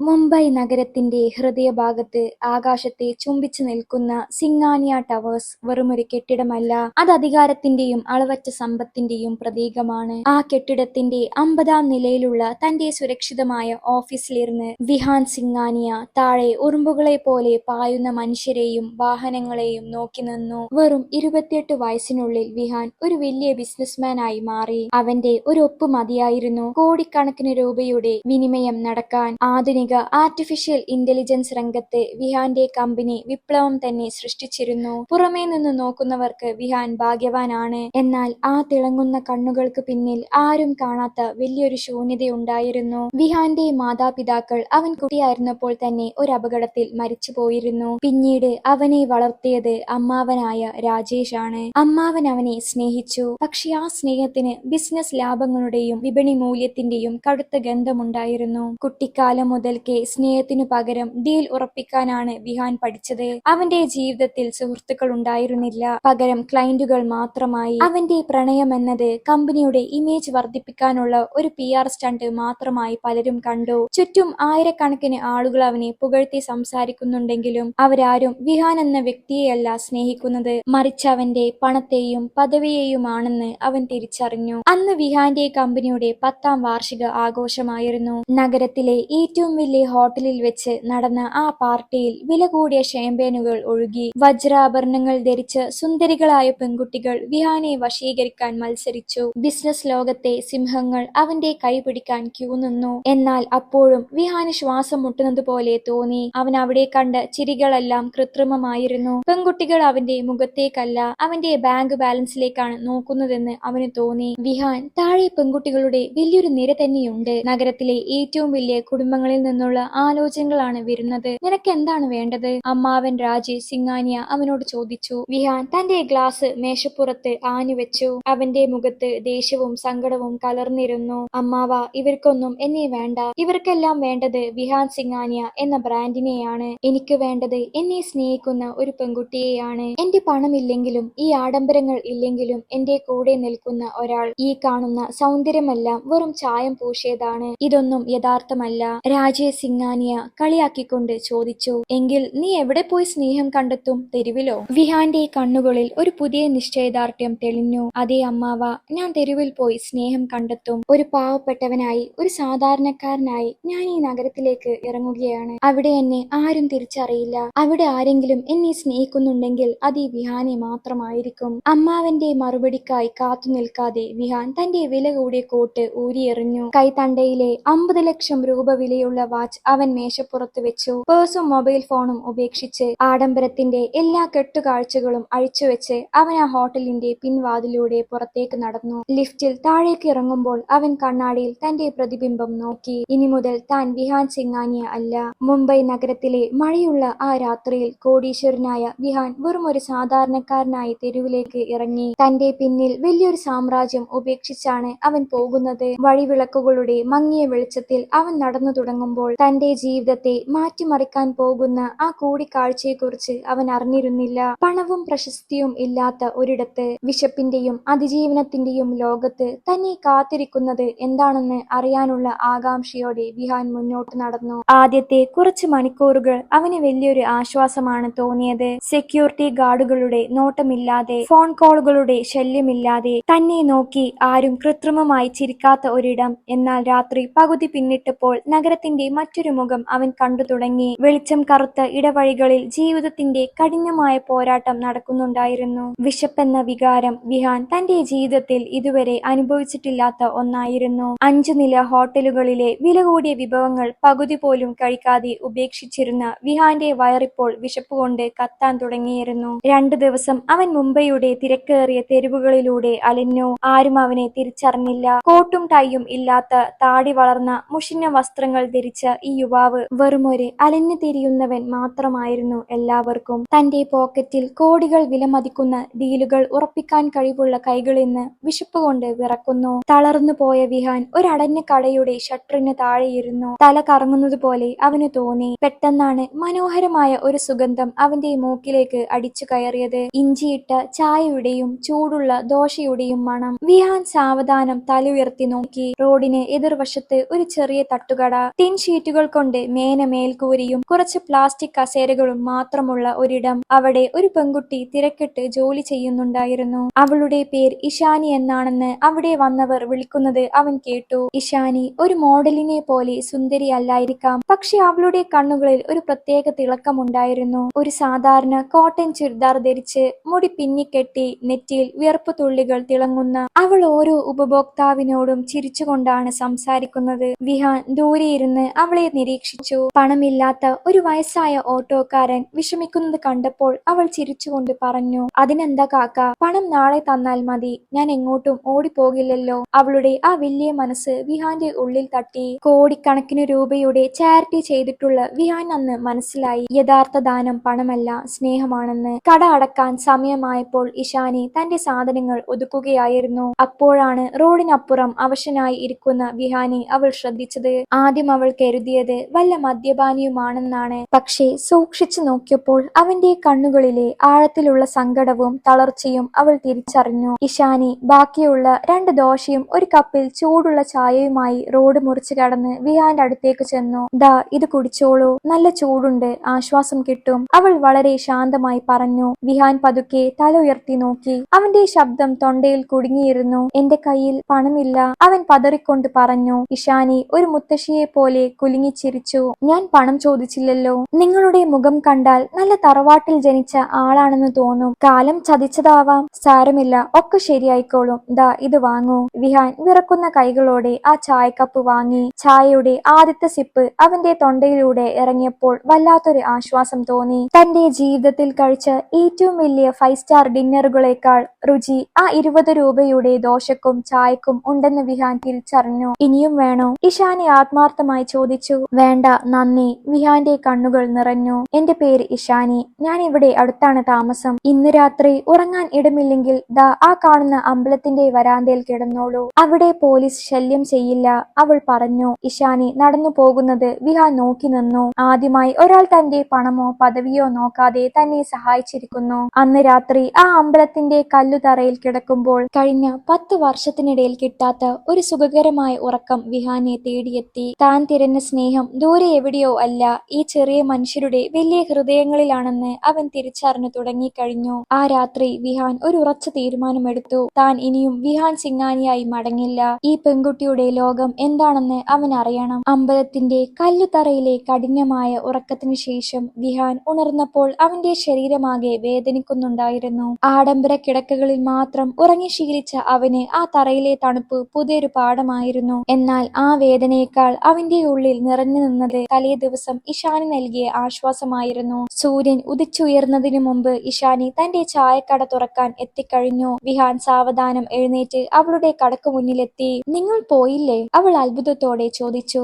മുംബൈ നഗരത്തിന്റെ ഹൃദയഭാഗത്ത് ആകാശത്തെ ചുംബിച്ചു നിൽക്കുന്ന സിംഗാനിയ ടവേഴ്സ് വെറുമൊരു കെട്ടിടമല്ല, അത് അധികാരത്തിന്റെയും അളവറ്റ സമ്പത്തിന്റെയും പ്രതീകമാണ്. ആ കെട്ടിടത്തിന്റെ 50-ാം നിലയിലുള്ള തന്റെ സുരക്ഷിതമായ ഓഫീസിലിരുന്ന് വിഹാൻ സിംഗാനിയ താഴെ ഉറുമ്പുകളെ പോലെ പായുന്ന മനുഷ്യരെയും വാഹനങ്ങളെയും നോക്കി നിന്നു. വെറും 28 വയസ്സിനുള്ളിൽ വിഹാൻ ഒരു വലിയ ബിസിനസ്മാൻ ആയി മാറി. അവന്റെ ഒരു ഒപ്പ് മതിയായിരുന്നു കോടിക്കണക്കിന് രൂപയുടെ വിനിമയം നടക്കാൻ. ആധുനിക ആർട്ടിഫിഷ്യൽ ഇന്റലിജൻസ് രംഗത്ത് വിഹാന്റെ കമ്പനി വിപ്ലവം തന്നെ സൃഷ്ടിച്ചിരുന്നു. പുറമേ നിന്ന് നോക്കുന്നവർക്ക് വിഹാൻ ഭാഗ്യവാനാണ്. എന്നാൽ ആ തിളങ്ങുന്ന കണ്ണുകൾക്ക് പിന്നിൽ ആരും കാണാത്ത വലിയൊരു ശൂന്യതയുണ്ടായിരുന്നു. വിഹാന്റെ മാതാപിതാക്കൾ അവൻ കുട്ടിയായിരുന്നപ്പോൾ തന്നെ ഒരു അപകടത്തിൽ മരിച്ചു പോയിരുന്നു. പിന്നീട് അവനെ വളർത്തിയത് അമ്മാവനായ രാജേഷ് ആണ്. അമ്മാവൻ അവനെ സ്നേഹിച്ചു. പക്ഷെ ആ സ്നേഹത്തിന് ബിസിനസ് ലാഭങ്ങളുടെയും വിപണി മൂല്യത്തിന്റെയും കടുത്ത ഗന്ധമുണ്ടായിരുന്നു. കുട്ടിക്കാലം മുതൽക്കേ സ്നേഹത്തിനു പകരം ഡീൽ ഉറപ്പിക്കാനാണ് വിഹാൻ പഠിച്ചത്. അവന്റെ ജീവിതത്തിൽ സുഹൃത്തുക്കൾ ഉണ്ടായിരുന്നില്ല, പകരം ക്ലയന്റുകൾ മാത്രമായി. അവന്റെ പ്രണയം എന്നത് കമ്പനിയുടെ ഇമേജ് വർദ്ധിപ്പിക്കാനുള്ള ഒരു PR സ്റ്റണ്ട് മാത്രമായി പലരും കണ്ടു. ചുറ്റും ആയിരക്കണക്കിന് ആളുകൾ അവനെ പുകഴ്ത്തി സംസാരിക്കുന്നുണ്ടെങ്കിലും അവരാരും വിഹാൻ എന്ന വ്യക്തിയെയല്ല സ്നേഹിക്കുന്നത്, മറിച്ച് അവന്റെ പണത്തെയും പദവിയെയുമാണെന്ന് അവൻ തിരിച്ചറിഞ്ഞു. അന്ന് വിഹാന്റെ കമ്പനിയുടെ 10-ാം വാർഷിക ആഘോഷമായിരുന്നു. നഗരത്തിലെ ഏറ്റവും വലിയ ഹോട്ടലിൽ വെച്ച് നടന്ന ആ പാർട്ടിയിൽ വില കൂടിയ ഷാമ്പെയിനുകൾ ഒഴുകി. വജ്രാഭരണങ്ങൾ ധരിച്ച് സുന്ദരികളായ പെൺകുട്ടികൾ വിഹാനെ വശീകരിക്കാൻ മത്സരിച്ചു. ബിസിനസ് ലോകത്തെ സിംഹങ്ങൾ അവന്റെ കൈ പിടിക്കാൻ ക്യൂ നിന്നു. എന്നാൽ അപ്പോഴും വിഹാന് ശ്വാസം മുട്ടുന്നത് പോലെ തോന്നി. അവൻ അവിടെ കണ്ട ചിരികളെല്ലാം കൃത്രിമമായിരുന്നു. പെൺകുട്ടികൾ അവന്റെ മുഖത്തേക്കല്ല, അവന്റെ ബാങ്ക് ബാലൻസിലേക്കാണ് നോക്കുന്നതെന്ന് അവന് തോന്നി. വിഹാൻ, താഴെ പെൺകുട്ടികളുടെ വലിയൊരു നിര തന്നെയുണ്ട്. നഗരത്തിലെ ഏറ്റവും വലിയ കുടുംബങ്ങളിൽ നിന്നുള്ള ആലോചനകളാണ് വരുന്നത്. നിനക്ക് എന്താണ് വേണ്ടത്? അമ്മാവൻ രാജേഷ് സിംഗാനിയ അവനോട് ചോദിച്ചു. വിഹാൻ തന്റെ ഗ്ലാസ് മേശപ്പുറത്ത് ആഞ്ഞുവെച്ചു. അവന്റെ മുഖത്ത് ദേഷ്യവും സങ്കടവും കലർന്നിരുന്നു. അമ്മാവ, ഇവർക്കൊന്നും എന്നെ വേണ്ട. ഇവർക്കെല്ലാം വേണ്ടത് വിഹാൻ സിംഗാനിയ എന്ന ബ്രാൻഡിനെയാണ്. എനിക്ക് വേണ്ടത് എന്നെ സ്നേഹിക്കുന്ന ഒരു പെൺകുട്ടിയെയാണ്. എന്റെ പണമില്ലെങ്കിലും ഈ ആഡംബരങ്ങൾ ഇല്ലെങ്കിലും എന്റെ കൂടെ നിൽക്കുന്ന ഒരാൾ. ഈ കാണുന്ന സൗന്ദര്യമെല്ലാം വെറും ചായം പൂശിയതാണ്, ഇതൊന്നും യഥാർത്ഥമല്ല. രാജേഷ് സിംഗാനിയ കളിയാക്കിക്കൊണ്ട് ചോദിച്ചു. എങ്കിൽ നീ എവിടെ പോയി സ്നേഹം കണ്ടെത്തും? തെരുവിലോ? വിഹാന്റെ കണ്ണുകളിൽ ഒരു പുതിയ നിശ്ചയദാർഢ്യം തെളിഞ്ഞു. അതേ അമ്മാവ, ഞാൻ തെരുവിൽ പോയി സ്നേഹം കണ്ടെത്തും. ഒരു പാവപ്പെട്ടവനായി, ഒരു സാധാരണക്കാരനായി ഞാൻ ഈ നഗരത്തിലേക്ക് ഇറങ്ങുകയാണ്. അവിടെ എന്നെ ആരും തിരിച്ചറിയില്ല. അവിടെ ആരെങ്കിലും എന്നെ സ്നേഹിക്കുന്നുണ്ടെങ്കിൽ അത് ഈ വിഹാനെ മാത്രമായിരിക്കും. അമ്മാവന്റെ മറുപടിക്കായി കാത്തു നിൽക്കാതെ വിഹാൻ തന്റെ വില കൂടിയ കോട്ട് ഊരിയെറിഞ്ഞു. കൈത്തണ്ടയിലെ 50 ലക്ഷം രൂപ വിലയുള്ള വാച്ച് അവൻ മേശപ്പുറത്ത് വെച്ചു. പേഴ്സും മൊബൈൽ ഫോണും ഉപേക്ഷിച്ച് ആഡംബരത്തിന്റെ എല്ലാ കെട്ടുകാഴ്ചകളും അഴിച്ചുവെച്ച് അവൻ ആ ഹോട്ടലിന്റെ പിൻവാതിലൂടെ പുറത്തേക്ക് നടന്നു. ലിഫ്റ്റിൽ താഴേക്ക് ഇറങ്ങുമ്പോൾ അവൻ കണ്ണാടിയിൽ തന്റെ പ്രതിബിംബം നോക്കി. ഇനി മുതൽ താൻ വിഹാൻ സിംഗാനിയ അല്ല. മുംബൈ നഗരത്തിലെ മഴയുള്ള ആ രാത്രിയിൽ കോടീശ്വരനായ വിഹാൻ വെറും ഒരു സാധാരണക്കാരനായി തെരുവിലേക്ക് ഇറങ്ങി. തന്റെ പിന്നിൽ വലിയൊരു സാമ്രാജ്യം ഉപേക്ഷിച്ചാണ് അവൻ പോകുന്നത്. വഴിവിളക്കുകളുടെ മങ്ങിയ വെളിച്ചത്തിൽ അവൻ നടന്നു തുടങ്ങുമ്പോൾ തന്റെ ജീവിതത്തെ മാറ്റിമറിക്കാൻ പോകുന്ന ആ കൂടിക്കാഴ്ചയെക്കുറിച്ച് അവൻ അറിഞ്ഞിരുന്നില്ല. പണവും പ്രശസ്തിയും ഇല്ലാത്ത ഒരിടത്ത്, വിശപ്പിന്റെയും അതിജീവനത്തിന്റെയും ലോകത്ത് തന്നെ കാത്തിരിക്കുന്നത് എന്താണെന്ന് അറിയാനുള്ള ആകാംക്ഷയോടെ വിഹാൻ മുന്നോട്ട് നടന്നു. ആദ്യത്തെ കുറച്ച് മണിക്കൂറുകൾ അവന് വലിയൊരു ആശ്വാസമാണ് തോന്നിയത്. സെക്യൂരിറ്റി ഗാർഡുകളുടെ നോട്ടമില്ലാതെ, ഫോൺ കോളുകളുടെ ശല്യമില്ലാതെ, തന്നെ നോക്കി ആരും കൃത്രിമമായി ചിരിക്കാത്ത ഒരിടം. എന്നാൽ രാത്രി പകുതി പിന്നിട്ടപ്പോൾ നഗരത്തിന്റെ മറ്റൊരു മുഖം അവൻ കണ്ടു തുടങ്ങി. വെളിച്ചം കറുത്ത ഇടവഴികളിൽ ജീവിതത്തിന്റെ കഠിനമായ പോരാട്ടം നടക്കുന്നുണ്ടായിരുന്നു. വിശപ്പെന്ന വികാരം വിഹാൻ തന്റെ ജീവിതത്തിൽ ഇതുവരെ അനുഭവിച്ചിട്ടില്ലാത്ത ഒന്നായിരുന്നു. 5 നില ഹോട്ടലുകളിലെ വില കൂടിയ വിഭവങ്ങൾ പകുതി പോലും കഴിക്കാതെ ഉപേക്ഷിച്ചിരുന്ന വിഹാന്റെ വയറിപ്പോൾ വിശപ്പ് കൊണ്ട് കത്താൻ തുടങ്ങിയിരുന്നു. 2 ദിവസം അവൻ മുംബൈയുടെ തിരക്കേറിയ തെരുവുകളിലൂടെ അലഞ്ഞു. ആരും അവനെ തിരിച്ചറിഞ്ഞില്ല. കോട്ടും ടൈയും ഇല്ലാത്ത, താടി വളർന്ന മുഷിഞ്ഞ വസ്ത്രങ്ങൾ ധരിച്ച ഈ യുവാവ് വെറുമൊരു അലഞ്ഞു തിരിയുന്നവൻ മാത്രമായിരുന്നു എല്ലാവർക്കും. തന്റെ പോക്കറ്റിൽ കോടികൾ വിലമതിക്കുന്ന ഡീലുകൾ ഉറപ്പിക്കാൻ കഴിവുള്ള കൈകളിന്ന് വിശപ്പ് കൊണ്ട് വിറക്കുന്നു. തളർന്നു പോയ വിഹാൻ ഒരടഞ്ഞ കടയുടെ ഷട്ടറിന് താഴെയിരുന്നു. തല കറങ്ങുന്നത് പോലെ അവന് തോന്നി. പെട്ടെന്നാണ് മനോഹരമായ ഒരു സുഗന്ധം അവന്റെ മൂക്കിലേക്ക് അടിച്ചു കയറിയത്. ഇഞ്ചിയിട്ട ചായയുടെയും ചൂടുള്ള ദോശയുടെയും മണം. വിഹാൻ സാവധാനം തല ഉയർത്തി നോക്കി. റോഡിന് എതിർവശത്ത് ഒരു ചെറിയ തട്ടുകട. ടിൻ ഷീറ്റുകൾ കൊണ്ട് മേന മേൽക്കൂരയും കുറച്ച് പ്ലാസ്റ്റിക് കസേരകളും മാത്രമുള്ള ഒരിടം. അവിടെ ഒരു പെൺകുട്ടി തിരക്കിട്ട് ജോലി ചെയ്യുന്നുണ്ടായിരുന്നു. അവളുടെ പേര് ഇഷാനി എന്നാണെന്ന് അവിടെ വന്നവർ വിളിക്കുന്നത് അവൻ കേട്ടു. ഇഷാനി ഒരു മോഡലിനെ പോലെ സുന്ദരി അല്ലായിരിക്കാം, പക്ഷെ അവളുടെ കണ്ണുകളിൽ ഒരു പ്രത്യേക തിളക്കമുണ്ടായിരുന്നു. ഒരു സാധാരണ കോട്ടൺ ചുരിദാർ ധരിച്ച് മുടി പിന്നിക്കെട്ടി നെറ്റിയിൽ വിയർപ്പ് തുള്ളികൾ തിളങ്ങുന്ന അവൾ ഓരോ ഉപഭോക്താവിനോടും ചിരിച്ചുകൊണ്ടാണ് സംസാരിക്കുന്നത്. വിഹാൻ ദൂരെയിരുന്ന് അവളെ നിരീക്ഷിച്ചു. പണമില്ലാത്ത ഒരു വയസ്സായ ഓട്ടോക്കാരൻ വിഷമിക്കുന്നത് കണ്ടപ്പോൾ അവൾ ചിരിച്ചുകൊണ്ട് പറഞ്ഞു, അതിനെന്താ കാക്ക, പണം നാളെ തന്നാൽ മതി, ഞാൻ എങ്ങോട്ടും ഓടിപ്പോകില്ലല്ലോ. അവളുടെ ആ വലിയ മനസ്സ് വിഹാന്റെ ഉള്ളിൽ തട്ടി. കോടിക്കണക്കിന് രൂപയുടെ ചാരിറ്റി ചെയ്തിട്ടുള്ള വിഹാൻ അന്ന് മനസ്സിലായി, യഥാർത്ഥ ദാനം പണമല്ല സ്നേഹമാണെന്ന്. കട അടക്കാൻ സമയമായപ്പോൾ ഇഷാനി തന്റെ സാധനങ്ങൾ ഒതുക്കുകയായിരുന്നു. അപ്പോഴാണ് റോഡിനപ്പുറം അവശനായി ഇരിക്കുന്ന വിഹാനെ അവൾ ശ്രദ്ധിച്ചത്. ആദ്യം അവൾ കരുതിയത് വല്ല മദ്യപാനിയുമാണെന്നാണ്. പക്ഷേ സൂക്ഷിച്ചു നോക്കിയപ്പോൾ അവന്റെ കണ്ണുകളിലെ ആഴത്തിലുള്ള സങ്കടവും തളർച്ചയും അവൾ തിരിച്ചറിഞ്ഞു. ഇഷാനി ബാക്കിയുള്ള 2 ദോശയും ഒരു കപ്പിൽ ചൂടുള്ള ചായയുമായി റോഡ് മുറിച്ചു കടന്ന് വിഹാന്റെ അടുത്തേക്ക് ചെന്നു. ദാ ഇത് കുടിച്ചോളൂ, നല്ല ചൂടുണ്ട്, ആശ്വാസം കിട്ടും, അവൾ വളരെ ശാന്തമായി പറഞ്ഞു. വിഹാൻ പതുക്കെ തല ഉയർത്തി നോക്കി. അവന്റെ ശബ്ദം തൊണ്ടയിൽ കുടുങ്ങിയിരുന്നു. എന്റെ കയ്യിൽ പണമില്ല, അവൻ പതറിക്കൊണ്ട് പറഞ്ഞു. ഇഷാനി ഒരു മുത്തശ്ശിയെ പോലെ കുലുങ്ങിച്ചിരിച്ചു. ഞാൻ പണം ചോദിച്ചില്ലല്ലോ. നിങ്ങളുടെ മുഖം കണ്ടാൽ നല്ല തറവാട്ടിൽ ജനിച്ച ആളാണെന്ന് തോന്നും. കാലം ചതിച്ചതാവാം. സാരമില്ല, ഒക്കെ ശരിയായിക്കോളും. ദാ ഇത് വാങ്ങൂ. വിഹാൻ വിറക്കുന്ന കൈകളോടെ ആ ചായക്കപ്പ് വാങ്ങി. ചായയുടെ ആദ്യത്തെ സിപ്പ് അവന്റെ തൊണ്ടയിലൂടെ ഇറങ്ങിയപ്പോൾ വല്ലാത്തൊരു ആശ്വാസം തോന്നി. തന്റെ ജീവിതത്തിൽ കഴിച്ച ഏറ്റവും വലിയ 5 സ്റ്റാർ ഡിന്നറുകളേക്കാൾ രുചി ആ 20 രൂപയുടെ ദോശക്കും ചായക്കും ഉണ്ടെന്ന് വിഹാൻ തിരിച്ചറിഞ്ഞു. ഇനിയും വേണോ? ഇഷാനി ആത്മാർത്ഥമായി ചോദിച്ചു. വേണ്ട, നന്ദി. വിഹാന്റെ കണ്ണുകൾ നിറഞ്ഞു. എന്റെ പേര് ഇഷാനി, ഞാൻ ഇവിടെ അടുത്താണ് താമസം. ഇന്ന് രാത്രി ഉറങ്ങാൻ ഇടമില്ലെങ്കിൽ ദാ ആ കാണുന്ന അമ്പലത്തിന്റെ വരാന്തയിൽ കിടന്നോളൂ, അവിടെ പോലീസ് ശല്യം ചെയ്യില്ല, അവൾ പറഞ്ഞു. ഇഷാനി നടന്നു പോകുന്നത് വിഹാൻ നോക്കി നിന്നു. ആദ്യമായി ഒരാൾ തന്റെ പണമോ പദവിയോ നോക്കാതെ തന്നെ സഹായിച്ചിരിക്കുന്നു. അന്ന് രാത്രി ആ അമ്പലത്തിന്റെ കല്ലുതറയിൽ കിടക്കുമ്പോൾ കഴിഞ്ഞ 10 വർഷത്തിനിടയിൽ കിട്ടാത്ത ഒരു സുഖകരമായ ഉറക്കം വിഹാനെ തേടിയെത്തി. താൻ തിരഞ്ഞ സ്നേഹം ദൂരെ എവിടെയോ അല്ല, ഈ ചെറിയ മനുഷ്യരുടെ വലിയ ഹൃദയങ്ങളിലാണെന്ന് അവൻ തിരിച്ചറിഞ്ഞു തുടങ്ങിക്കഴിഞ്ഞു. ആ രാത്രി വിഹാൻ ഒരു ഉറച്ച തീരുമാനമെടുത്തു. താൻ ഇനിയും വിഹാൻ സിംഗാനിയായി മടങ്ങില്ല. ഈ പെൺകുട്ടിയുടെ ലോകം എന്താണെന്ന് അവൻ അറിയണം. അമ്പലത്തിന്റെ കല്ലുതറയിലെ കഠിനമായ ഉറക്കത്തിനു ശേഷം വിഹാൻ ഉണർന്നപ്പോൾ അവന്റെ ശരീരമാകെ വേദനിക്കുന്നുണ്ടായിരുന്നു. ആഡംബര കിടക്കകളിൽ മാത്രം ഉറങ്ങി ശീലിച്ച അവന് ആ തറയിലെ തണുപ്പ് പുതിയൊരു പാഠമായിരുന്നു. എന്നാൽ ആ വേദനയേക്കാൾ അവന്റെ ഉള്ളിൽ നിറഞ്ഞു നിന്നത് തലേ ദിവസം ഇഷാനി നൽകിയ ആശ്വാസമായിരുന്നു. സൂര്യൻ ഉദിച്ചുയർന്നതിനു മുമ്പ് ഇഷാനി തന്റെ ചായക്കട തുറക്കാൻ എത്തിക്കഴിഞ്ഞു. വിഹാൻ സാവധാനം എഴുന്നേറ്റ് അവളുടെ കടക്കു മുന്നിലെത്തി. നിങ്ങൾ പോയില്ലേ? അവൾ അത്ഭുതത്തോടെ ചോദിച്ചു.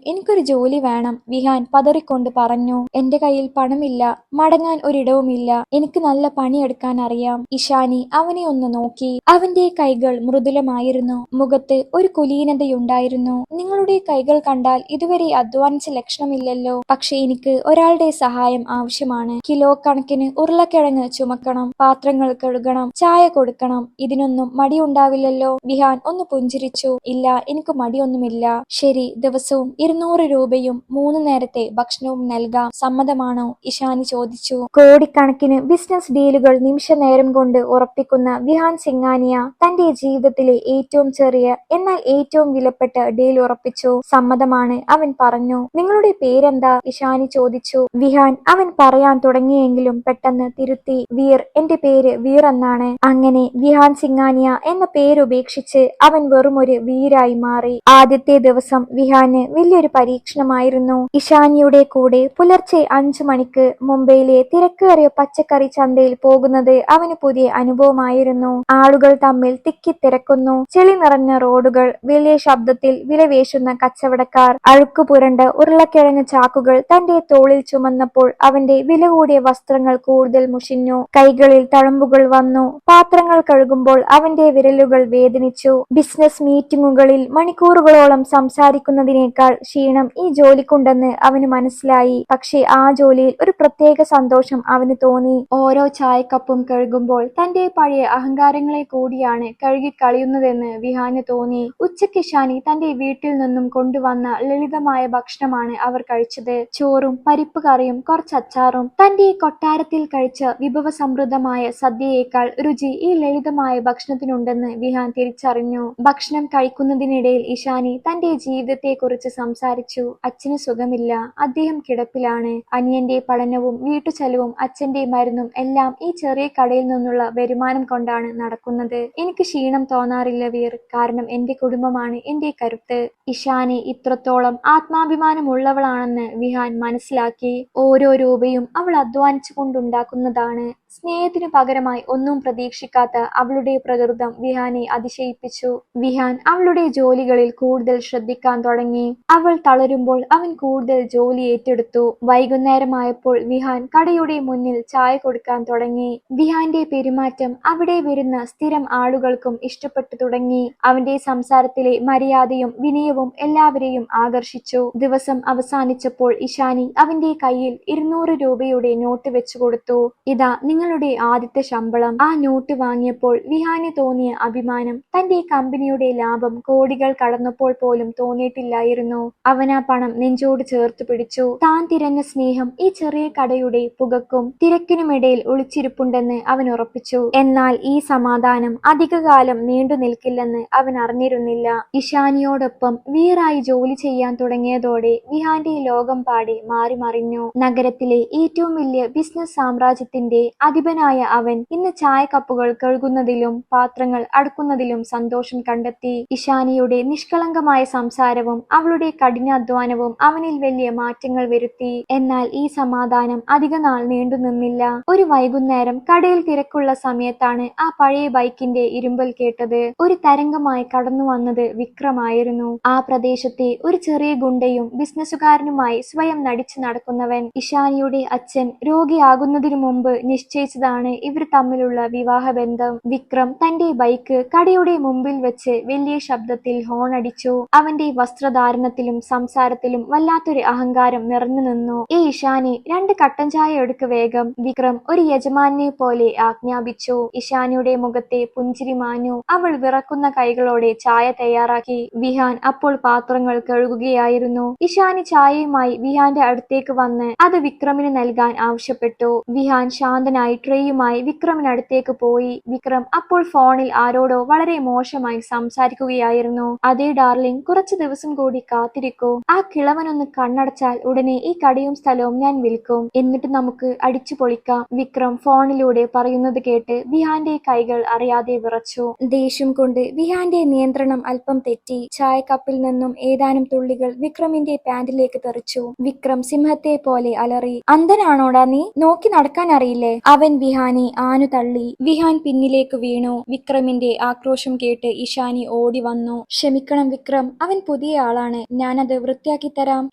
എനിക്കൊരു ജോലി വേണം, വിഹാൻ പതറിക്കൊണ്ട് പറഞ്ഞു. എന്റെ കയ്യിൽ പണമില്ല, മടങ്ങാൻ ഒരിടവുമില്ല, എനിക്ക് നല്ല പണിയെടുക്കാൻ അറിയാം. ഇഷാനി അവനെ ഒന്ന് നോക്കി. അവന്റെ കൈകൾ മൃദുലമായിരുന്നു, മുഖത്ത് ഒരു കുലീനതയുണ്ടായിരുന്നു. നിങ്ങളുടെ കൈകൾ കണ്ടാൽ ഇതുവരെ അധ്വാനിച്ച ലക്ഷണമില്ലല്ലോ. പക്ഷെ എനിക്ക് ഒരാളുടെ സഹായം ആവശ്യമാണ്. കിലോ കണക്കിന് ഉരുളക്കിഴങ്ങ് ചുമക്കണം, പാത്രങ്ങൾ കഴുകണം, ചായ കൊടുക്കണം. ഇതിനൊന്നും മടിയുണ്ടാവില്ലല്ലോ? വിഹാൻ ഒന്ന് പുഞ്ചിരിച്ചു. ഇല്ല, എനിക്ക് മടിയൊന്നുമില്ല. ശരി, ദിവസവും 200 രൂപയും 3 നേരത്തെ ഭക്ഷണവും നൽകാം, സമ്മതമാണോ? ഇഷാനി ചോദിച്ചു. കോടിക്കണക്കിന് ബിസിനസ് ഡീലുകൾ നിമിഷ നേരം കൊണ്ട് ഉറപ്പിക്കുന്ന വിഹാൻ സിംഗാനിയ തന്റെ ജീവിതത്തിലെ ഏറ്റവും ചെറിയ എന്നാൽ ഏറ്റവും വിലപ്പെട്ട ഡീൽ ഉറപ്പിച്ചു. സമ്മതമാണ്, അവൻ പറഞ്ഞു. നിങ്ങളുടെ പേരെന്താ? ഇഷാനി ചോദിച്ചു. വിഹാൻ അവൻ പറയാൻ തുടങ്ങിയെങ്കിലും പെട്ടെന്ന് തിരുത്തി. വീർ, എന്റെ പേര് വീർ എന്നാണ്. അങ്ങനെ വിഹാൻ സിംഗാനിയ എന്ന പേരുപേക്ഷിച്ച് അവൻ വെറുമൊരു വീരായി മാറി. ആദ്യത്തെ ദിവസം വിഹാന് വലിയൊരു പരീക്ഷണമായിരുന്നു. ഇഷാനിയുടെ കൂടെ പുലർച്ചെ 5 മണിക്ക് മുംബൈയിലെ തിരക്കേറിയ പച്ചക്കറി ചന്തയിൽ പോകുന്നത് അവന് പുതിയ അനുഭവമായിരുന്നു. ആളുകൾ തമ്മിൽ തിക്കിത്തിരക്കുന്നു, ചെളി നിറഞ്ഞ റോഡുകൾ, വലിയ ശബ്ദത്തിൽ വിലവേശുന്ന കച്ചവടക്കാർ. അഴുക്കുപുരണ്ട ഉരുളക്കിഴങ്ങ് ചാക്കുകൾ തന്റെ തോളിൽ ചുമന്നപ്പോൾ അവന്റെ വില കൂടിയ വസ്ത്രങ്ങൾ കൂടുതൽ മുഷിഞ്ഞു. കൈകളിൽ തഴമ്പുകൾ വന്നു. പാത്രങ്ങൾ കഴുകുമ്പോൾ അവന്റെ വിരലുകൾ വേദനിച്ചു. ബിസിനസ് മീറ്റിംഗുകളിൽ മണിക്കൂറുകളോളം സംസാരിക്കുന്നതിനേക്കാൾ ക്ഷീണം ഈ ജോലിക്കുണ്ടെന്ന് അവന് മനസ്സിലായി. പക്ഷേ ആ ജോലിയിൽ ഒരു പ്രത്യേക സന്തോഷം അവന് തോന്നി. ഓരോ ചായക്കപ്പും കഴുകുമ്പോൾ തന്റെ പഴയ അഹങ്കാരങ്ങളെ കൂടിയാണ് കഴുകിക്കളയുന്നതെന്ന് വിഹാന് തോന്നി. ഉച്ചയ്ക്ക് ഇഷാനി തന്റെ വീട്ടിൽ നിന്നും കൊണ്ടുവന്ന ലളിതമായ ഭക്ഷണമാണ് അവർ കഴിച്ചത്. ചോറും പരിപ്പ് കറിയും കുറച്ചച്ചാറും. തന്റെ കൊട്ടാരത്തിൽ കഴിച്ച വിഭവസമൃദ്ധമായ സദ്യയേക്കാൾ രുചി ഈ ലളിതമായ ഭക്ഷണത്തിനുണ്ടെന്ന് വിഹാൻ തിരിച്ചറിഞ്ഞു. ഭക്ഷണം കഴിക്കുന്നതിനിടയിൽ ഇഷാനി തന്റെ ജീവിതത്തെക്കുറിച്ച് സംസാരിച്ചു. അച്ഛന് സുഖമില്ല, അദ്ദേഹം കിടപ്പിലാണ്. അനിയന്റെ പഠനവും വീട്ടുചെലവും അച്ഛന്റെ മരുന്നും എല്ലാം ഈ ചെറിയ കടയിൽ നിന്നുള്ള വരുമാനം കൊണ്ടാണ് നടക്കുന്നത്. എനിക്ക് ക്ഷീണം തോന്നാറില്ല വീർ, കാരണം എന്റെ കുടുംബമാണ് എന്റെ കരുത്ത്. ഇഷാനി ഇത്രത്തോളം ആത്മാഭിമാനമുള്ളവളാണെന്ന് വിഹാൻ മനസ്സിലാക്കി. ഓരോ രൂപയും അവൾ അധ്വാനിച്ചുകൊണ്ടുണ്ടാക്കുന്നതാണ്. സ്നേഹത്തിനു പകരമായി ഒന്നും പ്രതീക്ഷിക്കാത്ത അവളുടെ പ്രകൃതം വിഹാനെ അതിശയിപ്പിച്ചു. വിഹാൻ അവളുടെ ജോലികളിൽ കൂടുതൽ ശ്രദ്ധിക്കാൻ തുടങ്ങി. അവൾ തളരുമ്പോൾ അവൻ കൂടുതൽ ജോലി ഏറ്റെടുത്തു. വൈകുന്നേരമായപ്പോൾ വിഹാൻ കടയുടെ മുന്നിൽ ചായ കൊടുക്കാൻ തുടങ്ങി. വിഹാന്റെ പെരുമാറ്റം അവിടെ വരുന്ന സ്ഥിരം ആളുകൾക്കും ഇഷ്ടപ്പെട്ടു തുടങ്ങി. അവന്റെ സംസാരത്തിലെ മര്യാദയും വിനയവും എല്ലാവരെയും ആകർഷിച്ചു. ദിവസം അവസാനിച്ചപ്പോൾ ഇഷാനി അവന്റെ കയ്യിൽ 200 രൂപയുടെ നോട്ട് വെച്ചു കൊടുത്തു. ഇതാ നിങ്ങളുടെ ആദ്യത്തെ ശമ്പളം. ആ നോട്ട് വാങ്ങിയപ്പോൾ വിഹാന് തോന്നിയ അഭിമാനം തന്റെ കമ്പനിയുടെ ലാഭം കോടികൾ കടന്നപ്പോൾ പോലും തോന്നിയിട്ടില്ലായിരുന്നു. അവൻ ആ പണം നെഞ്ചോട് ചേർത്ത് പിടിച്ചു. താൻ തിരഞ്ഞ സ്നേഹം ഈ ചെറിയ കടയുടെ പുകക്കും തിരക്കിനുമിടയിൽ ഒളിച്ചിരിപ്പുണ്ടെന്ന് അവൻ ഉറപ്പിച്ചു. എന്നാൽ ഈ സമാധാനം അധികകാലം നീണ്ടു നിൽക്കില്ലെന്ന് അവൻ അറിഞ്ഞിരുന്നില്ല. ഇഷാനിയോടൊപ്പം വീറായി ജോലി ചെയ്യാൻ തുടങ്ങിയതോടെ വിഹാന്റെ ലോകം പാടെ മാറി മറിഞ്ഞു. നഗരത്തിലെ ഏറ്റവും വലിയ ബിസിനസ് സാമ്രാജ്യത്തിന്റെ അധിപനായ അവൻ ഇന്ന് ചായക്കപ്പുകൾ കഴുകുന്നതിലും പാത്രങ്ങൾ അടുക്കുന്നതിലും സന്തോഷം കണ്ടെത്തി. ഇഷാനിയുടെ നിഷ്കളങ്കമായ സംസാരവും അവളുടെ കഠിനാധ്വാനവും അവനിൽ വലിയ മാറ്റങ്ങൾ വരുത്തി. എന്നാൽ ഈ സമാധാനം അധികനാൾ നീണ്ടുനിന്നില്ല. ഒരു വൈകുന്നേരം കടയിൽ തിരക്കുള്ള സമയത്താണ് ആ പഴയ ബൈക്കിന്റെ ഇരുമ്പൽ കേട്ടത്. ഒരു തരംഗമായി കടന്നു വന്നത് വിക്രമായിരുന്നു. ആ പ്രദേശത്തെ ഒരു ചെറിയ ഗുണ്ടയും ബിസിനസ്സുകാരനുമായി സ്വയം നടിച്ചു നടക്കുന്നവൻ. ഇഷാനിയുടെ അച്ഛൻ രോഗിയാകുന്നതിനു മുമ്പ് നിശ്ചയിച്ചതാണ് ഇവർ തമ്മിലുള്ള വിവാഹബന്ധം. വിക്രം തന്റെ ബൈക്ക് കടയുടെ മുമ്പിൽ വെച്ച് വലിയ ശബ്ദത്തിൽ ഹോൺ അടിച്ചു. അവന്റെ വസ്ത്രധാരണത്തിലും സംസാരത്തിലും വല്ലാത്തൊരു അഹങ്കാരം നിറഞ്ഞു നിന്നു. ഇഷാനി 2 കട്ടൻ ചായ എടുക്ക് വേഗം, വിക്രം ഒരു യജമാനെ പോലെ ആജ്ഞാപിച്ചു. ഇഷാനിയുടെ മുഖത്തെ പുഞ്ചിരി മാഞ്ഞു. അവൾ വിറക്കുന്ന കൈകളോടെ ചായ തയ്യാറാക്കി. വിഹാൻ അപ്പോൾ പാത്രങ്ങൾ കഴുകുകയായിരുന്നു. ഇഷാനി ചായയുമായി വിഹാന്റെ അടുത്തേക്ക് വന്ന് അത് വിക്രമിന് നൽകാൻ ആവശ്യപ്പെട്ടു. വിഹാൻ ശാന്തനായി ട്രേയുമായി വിക്രമിനടുത്തേക്ക് പോയി. വിക്രം അപ്പോൾ ഫോണിൽ ആരോടോ വളരെ മോശമായി സംസാരിക്കുകയായിരുന്നു. അതേ ഡാർലിംഗ്, കുറച്ചു ദിവസം കൂടി കാത്തിരിക്കൂ. ആ കിളവനൊന്ന് കണ്ണടച്ചാൽ ഉടനെ ഈ കടയും സ്ഥലവും ഞാൻ വിൽക്കും. എന്നിട്ട് നമുക്ക് അടിച്ചു പൊളിക്കാം. വിക്രം ഫോണിലൂടെ പറയുന്നത് കേട്ട് വിഹാന്റെ കൈകൾ അറിയാതെ വിറച്ചു. ദേഷ്യം കൊണ്ട് വിഹാന്റെ നിയന്ത്രണം അല്പം തെറ്റി. ചായക്കപ്പിൽ നിന്നും ഏതാനും തുള്ളികൾ വിക്രമിന്റെ പാന്റിലേക്ക് തെറിച്ചു. വിക്രം സിംഹത്തെ പോലെ അലറി. അന്ധനാണോടാ നീ? നോക്കി നടക്കാൻ അറിയില്ലേ? അവൻ വിഹാനെ ആനു തള്ളി. വിഹാൻ പിന്നിലേക്ക് വീണു. വിക്രമിന്റെ ആക്രോശം കേട്ട് ഇഷാനി ഓടി വന്നു. ക്ഷമിക്കണം വിക്രം, അവൻ പുതിയ ആളാണ്, ഞാനത് വൃത്തിയാക്കി തരാം.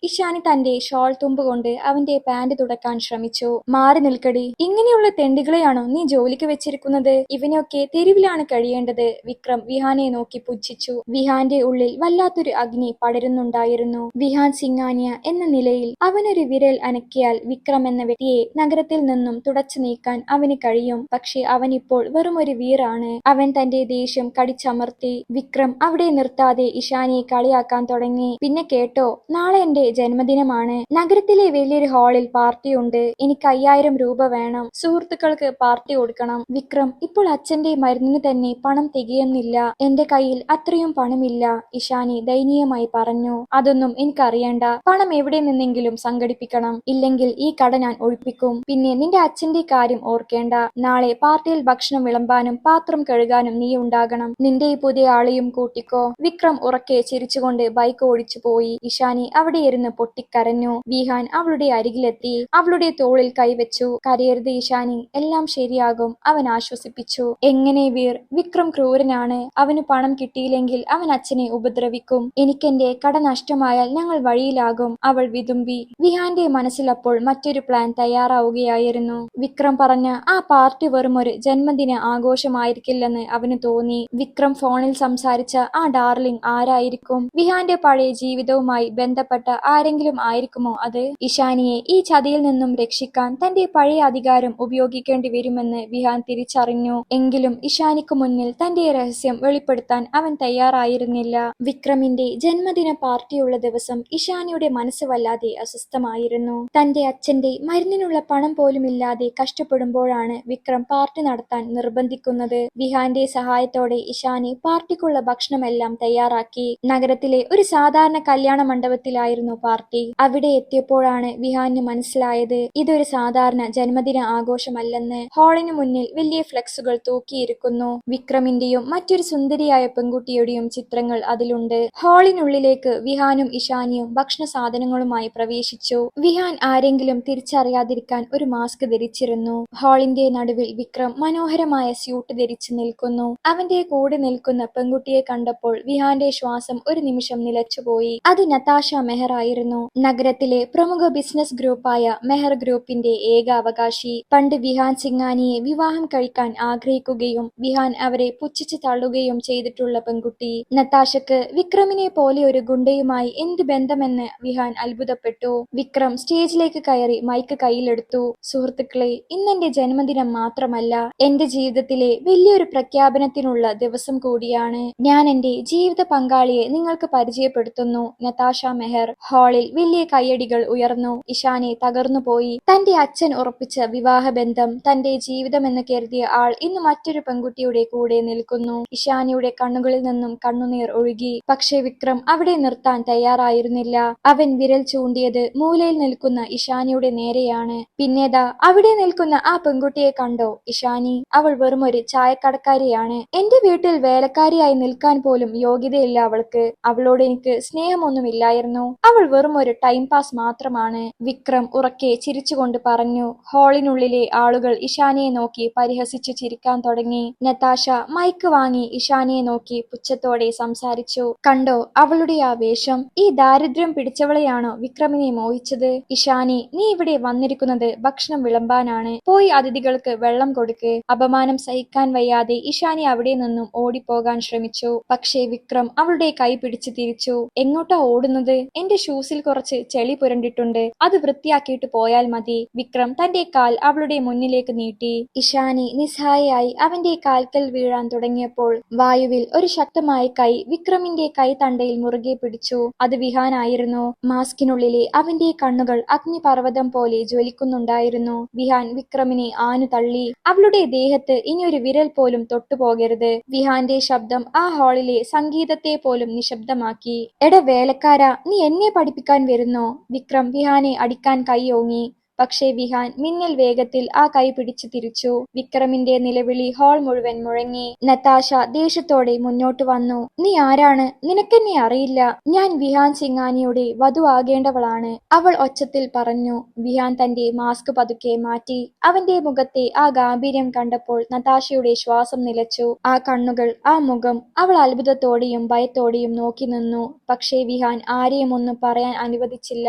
ഇഷാനി തന്റെ ഷോൾ തുമ്പ് കൊണ്ട് അവന്റെ പാന്റ് തുടക്കാൻ ശ്രമിച്ചു. മാറി നിൽക്കടി, ഇങ്ങനെയുള്ള തെണ്ടികളെയാണോ നീ ജോലിക്ക് വെച്ചിരിക്കുന്നത്? ഇവനൊക്കെ തെരുവിലാണ് കഴിയേണ്ടത്. വിക്രം വിഹാനെ നോക്കി പുച്ഛിച്ചു. വിഹാന്റെ ഉള്ളിൽ വല്ലാത്തൊരു അഗ്നി പടരുന്നുണ്ടായിരുന്നു. വിഹാൻ സിംഗാനിയ എന്ന നിലയിൽ അവനൊരു വിരൽ അനക്കിയാൽ വിക്രം എന്ന വ്യക്തിയെ നഗരത്തിൽ നിന്നും തുടച്ചു നീക്കാൻ അവന് കഴിയും. പക്ഷെ അവനിപ്പോൾ വെറുമൊരു വീറാണ്. അവൻ തന്റെ ദേഷ്യം കടിച്ചമർത്തി. വിക്രം അവിടെ നിർത്താതെ ഇഷാനിയെ കളിയാക്കാൻ തുടങ്ങി. പിന്നെ കേട്ടോ, നാളെ എന്റെ ജന്മദിനമാണ്. നഗരത്തിലെ വലിയൊരു ഹാളിൽ പാർട്ടിയുണ്ട്. എനിക്ക് 5000 രൂപ വേണം. സുഹൃത്തുക്കൾക്ക് പാർട്ടി കൊടുക്കണം. വിക്രം, ഇപ്പോൾ അച്ഛന്റെ മരുന്നിന് തന്നെ പണം തികയുന്നില്ല. എന്റെ കയ്യിൽ അത്രയും പണമില്ല, ഇഷാനി ദയനീയമായി പറഞ്ഞു. അതൊന്നും എനിക്കറിയണ്ട. പണം എവിടെ നിന്നെങ്കിലും സംഘടിപ്പിക്കണം. ഇല്ലെങ്കിൽ ഈ കട ഞാൻ ഒഴിപ്പിക്കും. പിന്നെ നിന്റെ അച്ഛന്റെ കാര്യം ഓർക്കേണ്ട. നാളെ പാർട്ടിയിൽ ഭക്ഷണം വിളമ്പാനും പാത്രം കഴുകാനും നീ ഉണ്ടാകണം. നിന്റെ ഈ പുതിയ ആളെയും കൂട്ടിക്കോ. വിക്രം ഉറക്കെ ചിരിച്ചുകൊണ്ട് ബൈക്ക് ഓടിച്ചു പോയി. ഇഷാനി അവിടെ ഇരുന്ന് പൊട്ടിക്കരഞ്ഞു. വിഹാൻ അവളുടെ അരികിലെത്തി. അവളുടെ തോളിൽ കൈവച്ചു. കരയരുത് ഇഷാനി, എല്ലാം ശരിയാകും, അവൻ ആശ്വസിപ്പിച്ചു. എങ്ങനെ വീർ? വിക്രം ക്രൂരനാണ്. അവന് പണം കിട്ടിയില്ലെങ്കിൽ അവൻ അച്ഛനെ ഉപദ്രവിക്കും. എനിക്കെന്റെ കട നഷ്ടമായാൽ ഞങ്ങൾ വഴിയിലാകും, അവൾ വിതുമ്പി. വിഹാന്റെ മനസ്സിൽ അപ്പോൾ മറ്റൊരു പ്ലാൻ തയ്യാറാവുകയായിരുന്നു. വിക്രം പറഞ്ഞ ആ പാർട്ടി വെറുമൊരു ജന്മദിന ആഘോഷമായിരിക്കില്ലെന്ന് അവന് തോന്നി. വിക്രം ഫോണിൽ സംസാരിച്ച ആ ഡാർലിംഗ് ആരായിരിക്കും? വിഹാന്റെ പഴയ ജീവിതവുമായി ബന്ധപ്പെട്ട ആരെങ്കിലും ആയിരിക്കുമോ അത്? ഇഷാനിയെ ഈ ചതിയിൽ നിന്നും രക്ഷിക്കാൻ തന്റെ പഴയ അധികാരം ഉപയോഗിക്കേണ്ടി വരുമെന്ന് വിഹാൻ തിരിച്ചറിഞ്ഞു. എങ്കിലും ഇഷാനിക്ക് മുന്നിൽ തന്റെ രഹസ്യം വെളിപ്പെടുത്താൻ അവൻ തയ്യാറായിരുന്നില്ല. വിക്രമിന്റെ ജന്മദിന പാർട്ടിയുള്ള ദിവസം ഇഷാനിയുടെ മനസ്സ് വല്ലാതെ അസ്വസ്ഥമായിരുന്നു. തന്റെ അച്ഛന്റെ മരുന്നിനുള്ള പണം പോലുമില്ലാതെ കഷ്ടപ്പെടുമ്പോഴാണ് വിക്രം പാർട്ടി നടത്താൻ നിർബന്ധിക്കുന്നത്. വിഹാന്റെ സഹായത്തോടെ ഇഷാനി പാർട്ടിക്കുള്ള ഭക്ഷണമെല്ലാം തയ്യാറാക്കി. നഗരത്തിലെ ഒരു സാധാരണ കല്യാണ മണ്ഡപത്തിലായിരുന്നു പാർട്ടി. അവിടെ എത്തിയപ്പോഴാണ് വിഹാന് മനസ്സിലായത് ഇതൊരു സാധാരണ ജന്മദിന ആഘോഷമല്ലെന്ന്. ഹാളിനു മുന്നിൽ വലിയ ഫ്ലെക്സുകൾ തൂക്കിയിരിക്കുന്നു. വിക്രമിന്റെയും മറ്റൊരു സുന്ദരിയായ പെൺകുട്ടിയുടെയും ചിത്രങ്ങൾ അതിലുണ്ട്. ഹാളിനുള്ളിലേക്ക് വിഹാനും ഇഷാനിയും ഭക്ഷണ സാധനങ്ങളുമായി പ്രവേശിച്ചു. വിഹാൻ ആരെങ്കിലും തിരിച്ചറിയാതിരിക്കാൻ ഒരു മാസ്ക് ധരിച്ചിരുന്നു. ഹാളിന്റെ നടുവിൽ വിക്രം മനോഹരമായ സ്യൂട്ട് ധരിച്ചു നിൽക്കുന്നു. അവന്റെ കൂടെ നിൽക്കുന്ന പെൺകുട്ടിയെ കണ്ടപ്പോൾ വിഹാന്റെ ശ്വാസം ഒരു നിമിഷം നിലച്ചുപോയി. അത് നതാഷ മെഹർ ആയിരുന്നു. നഗരത്തിലെ പ്രമുഖ ബിസിനസ് ഗ്രൂപ്പായ മെഹർ ഗ്രൂപ്പിന്റെ ഏക അവകാശി. പണ്ട് വിഹാൻ സിംഗാനിയെ വിവാഹം കഴിക്കാൻ ആഗ്രഹിക്കുകയും വിഹാൻ അവരെ പുച്ഛിച്ച് തള്ളുകയും ചെയ്തിട്ടുള്ള പെൺകുട്ടി. നതാഷക്ക് വിക്രമിനെ പോലെ ഒരു ഗുണ്ടയുമായി എന്ത് ബന്ധമെന്ന് വിഹാൻ അത്ഭുതപ്പെട്ടു. വിക്രം സ്റ്റേജിലേക്ക് കയറി മൈക്ക് കയ്യിലെടുത്തു. സുഹൃത്തുക്കളെ, ഇന്നെന്റെ ജന്മദിനം മാത്രമല്ല, എന്റെ ജീവിതത്തിലെ വലിയൊരു പ്രഖ്യാപനത്തിനുള്ള ദിവസം കൂടിയാണ്. ഞാൻ എന്റെ ജീവിത പങ്കാളിയെ നിങ്ങൾക്ക് പരിചയപ്പെടുത്തുന്നു, നതാഷ മെഹർ. ഹാളിൽ വലിയ കയ്യടികൾ ഉയർന്നു. ഇഷാനി തകർന്നുപോയി. തന്റെ അച്ഛൻ ഉറപ്പിച്ച വിവാഹബന്ധം, തന്റെ ജീവിതമെന്ന് കരുതിയ ആൾ ഇന്ന് മറ്റൊരു പെൺകുട്ടിയുടെ കൂടെ നിൽക്കുന്നു. ഇഷാനിയുടെ കണ്ണുകളിൽ നിന്നും കണ്ണുനീർ ഒഴുകി. പക്ഷേ വിക്രം അവിടെ നിർത്താൻ തയ്യാറായിരുന്നില്ല. അവൻ വിരൽ ചൂണ്ടിയത് മൂലയിൽ നിൽക്കുന്ന ഇഷാനിയുടെ നേരെയാണ്. പിന്നേതാ അവിടെ നിൽക്കുന്ന ആ പെൺകുട്ടിയെ കണ്ടോ? ഇഷാനി, അവൾ വെറുമൊരു ചായക്കടക്കാരിയാണ്. എന്റെ വീട്ടിൽ വേലക്കാരിയായി നിൽക്കാൻ പോലും യോഗ്യതയില്ല അവൾക്ക്. അവളോട് എനിക്ക് സ്നേഹമൊന്നുമില്ലായിരുന്നു. അവൾ വെറും ഒരു ടൈം പാസ് മാത്രമാണ്. വിക്രം ഉറക്കെ ചിരിച്ചുകൊണ്ട് പറഞ്ഞു. ഹാളിനുള്ളിലെ ആളുകൾ ഇഷാനിയെ നോക്കി പരിഹസിച്ചു ചിരിക്കാൻ തുടങ്ങി. നതാഷ മൈക്ക് വാങ്ങി ഇഷാനിയെ നോക്കി പുച്ഛത്തോടെ സംസാരിച്ചു. കണ്ടോ അവളുടെ ആ വേഷം? ഈ ദാരിദ്ര്യം പിടിച്ചവളെയാണോ വിക്രമിനെ മോഹിച്ചത്? ഇഷാനി, നീ ഇവിടെ വന്നിരിക്കുന്നത് ഭക്ഷണം വിളമ്പാനാണ്. പോയി അതിഥികൾക്ക് വെള്ളം കൊടുക്ക്. അപമാനം സഹിക്കാൻ വയ്യാതെ ഇഷാനി അവിടെ നിന്നും ഓടിപ്പോകാൻ ശ്രമിച്ചു. പക്ഷേ വിക്രം അവളുടെ കൈ പിടിച്ചു തിരിച്ചു. എങ്ങോട്ടാ ഓടുന്നത്? എന്റെ ഷൂസിൽ കുറച്ച് ചെളി പുരണ്ടിട്ടുണ്ട്, അത് വൃത്തിയാക്കിയിട്ട് പോയാൽ മതി. വിക്രം തന്റെ കാൽ അവളുടെ മുന്നിലേക്ക് നീട്ടി. ഇഷാനി നിസ്സഹായയായി അവന്റെ കാൽക്കൽ വീഴാൻ തുടങ്ങിയപ്പോൾ വായുവിൽ ഒരു ശക്തമായ കൈ വിക്രമിന്റെ കൈ തണ്ടയിൽ മുറുകെ പിടിച്ചു. അത് വിഹാനായിരുന്നു. മാസ്കിനുള്ളിലെ അവന്റെ കണ്ണുകൾ അഗ്നിപർവ്വതം പോലെ ജ്വലിക്കുന്നുണ്ടായിരുന്നു. വിഹാൻ വിക്രമിനെ ആഞ്ഞു തള്ളി. അവളുടെ ദേഹത്ത് ഇനിയൊരു വിരൽ പോലും തൊട്ടുപോകരുത്. വിഹാന്റെ ശബ്ദം ആ ഹാളിലെ സംഗീതത്തെ പോലും നിശബ്ദമാക്കി. എട വേലക്കാരാ, നീ എന്നെ പഠിപ്പിക്കാൻ വരുന്നോ? വിക്രം വിഹാനെ അടിക്കാൻ കൈയോങ്ങി. പക്ഷേ വിഹാൻ മിന്നൽ വേഗത്തിൽ ആ കൈ പിടിച്ചു തിരിച്ചു. വിക്രമിന്റെ നിലവിളി ഹാൾ മുഴുവൻ മുഴങ്ങി. നതാഷ ദേഷ്യത്തോടെ മുന്നോട്ട് വന്നു. നീ ആരാണ്? നിനക്കെന്നെ അറിയില്ല. ഞാൻ വിഹാൻ സിംഗാനിയുടെ വധു ആകേണ്ടവളാണ്, അവൾ ഒച്ചത്തിൽ പറഞ്ഞു. വിഹാൻ തന്റെ മാസ്ക് പതുക്കെ മാറ്റി. അവന്റെ മുഖത്തെ ആ ഗാംഭീര്യം കണ്ടപ്പോൾ നതാഷയുടെ ശ്വാസം നിലച്ചു. ആ കണ്ണുകൾ, ആ മുഖം, അവൾ അത്ഭുതത്തോടെയും ഭയത്തോടെയും നോക്കി നിന്നു. പക്ഷേ വിഹാൻ ആരെയും ഒന്നും പറയാൻ അനുവദിച്ചില്ല.